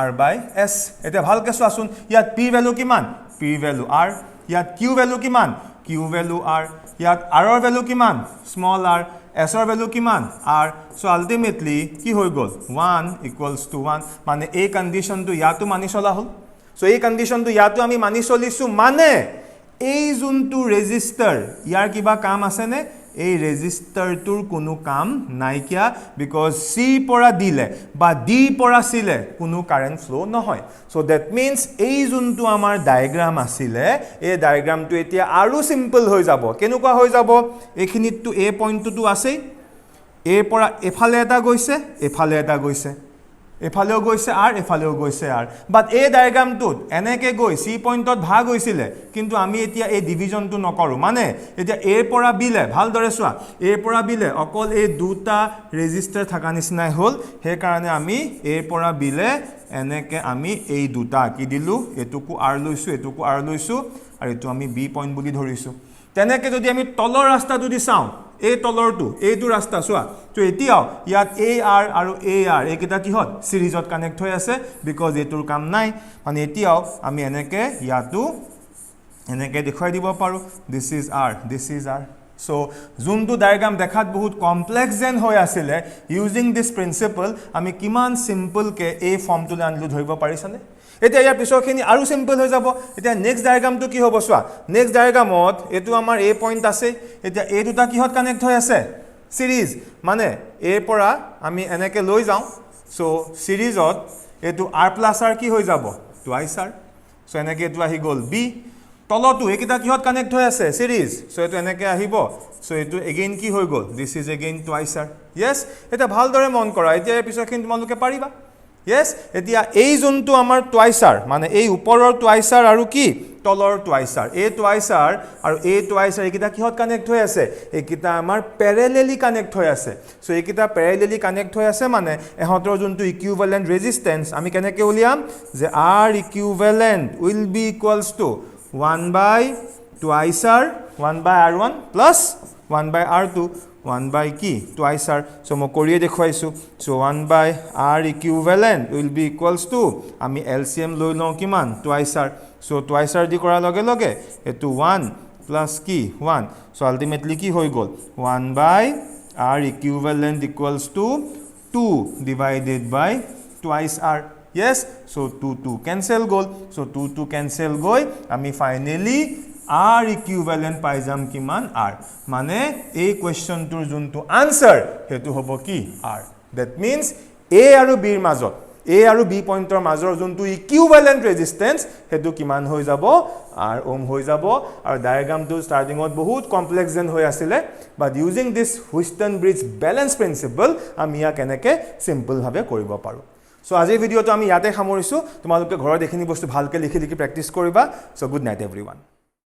R by S এটা ভালকে চোৱাচোন ইয়াত P ভ্যালু কিমান P ভ্যালু R ইয়াত Q ভ্যালু কিমান Q ভ্যালু R ইয়াত R ৰ ভ্যালু কিমান স্মল r S ৰ ভ্যালু কিমান R so ultimately কি হৈ গল 1 equals to 1 মানে এই কন্ডিশনটো ইয়াতো মানি চলা হল so এই কন্ডিশনটো ইয়াতো আমি মানি চলিছো মানে এই যোনটো ৰেজিষ্টাৰ ইয়াৰ কিবা কাম আছে নে এই ৰেজিষ্টাৰটোৰ কোনো কাম নাই কিয়া বিকজ C পৰা দিলে বা D পৰা ছিলে কোনো কাৰেন্ট ফ্লো নহয় সো দ্যাট মিন্স এই যোনটো আমাৰ ডায়াগ্ৰাম আছিলে এই ডায়াগ্ৰামটো এতিয়া আৰু সিম্পল হৈ যাব কেনেকুৱা হৈ যাব এখিনিটো A পইণ্টটো আছে A পৰা এফালে এটা গৈছে এফালে এটা গৈছে এফালেও গৈছে আৰ এফালেও গৈছে আৰ বাট এই ডায়াগ্ৰামটোত এনেকে গৈ C পইণ্টত ভাগ হৈছিলে কিন্তু আমি এতিয়া এই ডিভিজনটো নকৰো মানে এতিয়া A পৰা B লে ভালদৰে চোৱা A পৰা B লে অকল এই দুটা ৰেজিষ্টাৰ থাকা নিচিনাই হল হে কাৰণে আমি A পৰা B লে এনেকে আমি এই দুটা কি দিলু এটুকু R লৈছো এটুকু R লৈছো আৰু এটো আমি B পইণ্ট বুলি ধৰিছো তেনেকে যদি আমি তলৰ ৰাস্তাটো দি চাও এই তলৰটো এইটো ৰাস্তা চোৱা তো এতিয়াও ইয়াত AR আৰু AR এইকেইটা কি হত সিৰিজত কানেক্ট হৈ আছে বিকজ এটোৰ কাম নাই মানে এতিয়াও আমি এনেকে ইয়াতো এনেকে দেখুৱাই দিব পাৰো this is R so যোনটো ডায়াগ্ৰাম দেখাত বহুত কমপ্লেক্স যেন হৈ আছিল ইউজিং দিস প্ৰিন্সিপল আমি কিমান সিম্পল কে এই ফৰ্মটো আনলু ধৰিব পাৰিছানে এতিয়া ইয়াৰ পিছৰখিনি আৰু সিম্পল হৈ যাব এতিয়া নেক্সট ডায়াগ্ৰামটো কি হ'ব চোৱা নেক্সট ডায়াগ্ৰামত এটো আমাৰ A পইণ্ট আছে এতিয়া এই দুটা কিহত কানেক্ট হৈ আছে সিৰিজ মানে A পৰা আমি এনেকে লৈ যাও সো সিৰিজত এটো R প্লাস R কি হৈ যাব টুৱাইস R সো এনেকে এটো আহি গল B তলটো একিটা কিহত কানেক্ট হৈ আছে সিৰিজ সো এটো এনেকে আহিব সো এটো এগেইন কি হৈ গল this is again twice R yes এটা ভালদৰে মন কৰা এতিয়া এই পিছৰখিনি তোমালোকে পাৰিবা yes এতিয়া এই যোনটো আমাৰ টুৱাইস R মানে এই ওপৰৰ টুৱাইস R আৰু কি তলৰ টুৱাইস R এই টুৱাইস R আৰু এই টুৱাইস R একিটা কিহত কানেক্ট হৈ আছে একিটা আমাৰ প্যাৰালেলি কানেক্ট হৈ আছে সো একিটা প্যাৰালেলি কানেক্ট হৈ আছে মানে এহতৰ যোনটো ইকুইভ্যালেন্ট ৰেজিস্ট্যান্স আমি কেনেকে উলিয়াম যে R equivalent will be equals to 1 by twice R 1 by R1 plus 1 by R2 1 by কি twice R so মই কৰিয়ে দেখুৱাইছো so 1 by R equivalent will be equals to আমি LCM লৈ লওঁ কিমান twice R so twice R দি কৰা লগে লগে এটো 1 plus কি 1 so ultimately কি হৈ গল 1 by R equivalent equals to 2 divided by twice R yes so 2 cancel goal so 2 cancel গৈ আমি ফাইনালি R equivalent পাই যাম কিমান R মানে এই কোৱেশ্চনটোৰ যোনটো আনসাৰ হেতু হ'ব কি R that means A আৰু B ৰ মাজত A আৰু B পইণ্টৰ মাজৰ যোনটো ইকুইভ্যালেন্ট ৰেজিস্ট্যান্স হেতু কিমান হৈ যাব R ওম হৈ যাব আৰু ডায়াগ্ৰামটো ষ্টাৰ্টিংত বহুত কমপ্লেক্স যেন হৈ আছিল but using this Wheatstone bridge balance principle আমি ইয়াক এনেকে সিম্পল ভাবে কৰিব পাৰো সো আজিৰ ভিডিওটো আমি ইয়াতে সামৰিছো তোমালোকে ঘৰত দেখিনি বস্তু ভালকে লিখি প্ৰেক্টিস কৰিবা সো গুড নাইট এভৰিওয়ান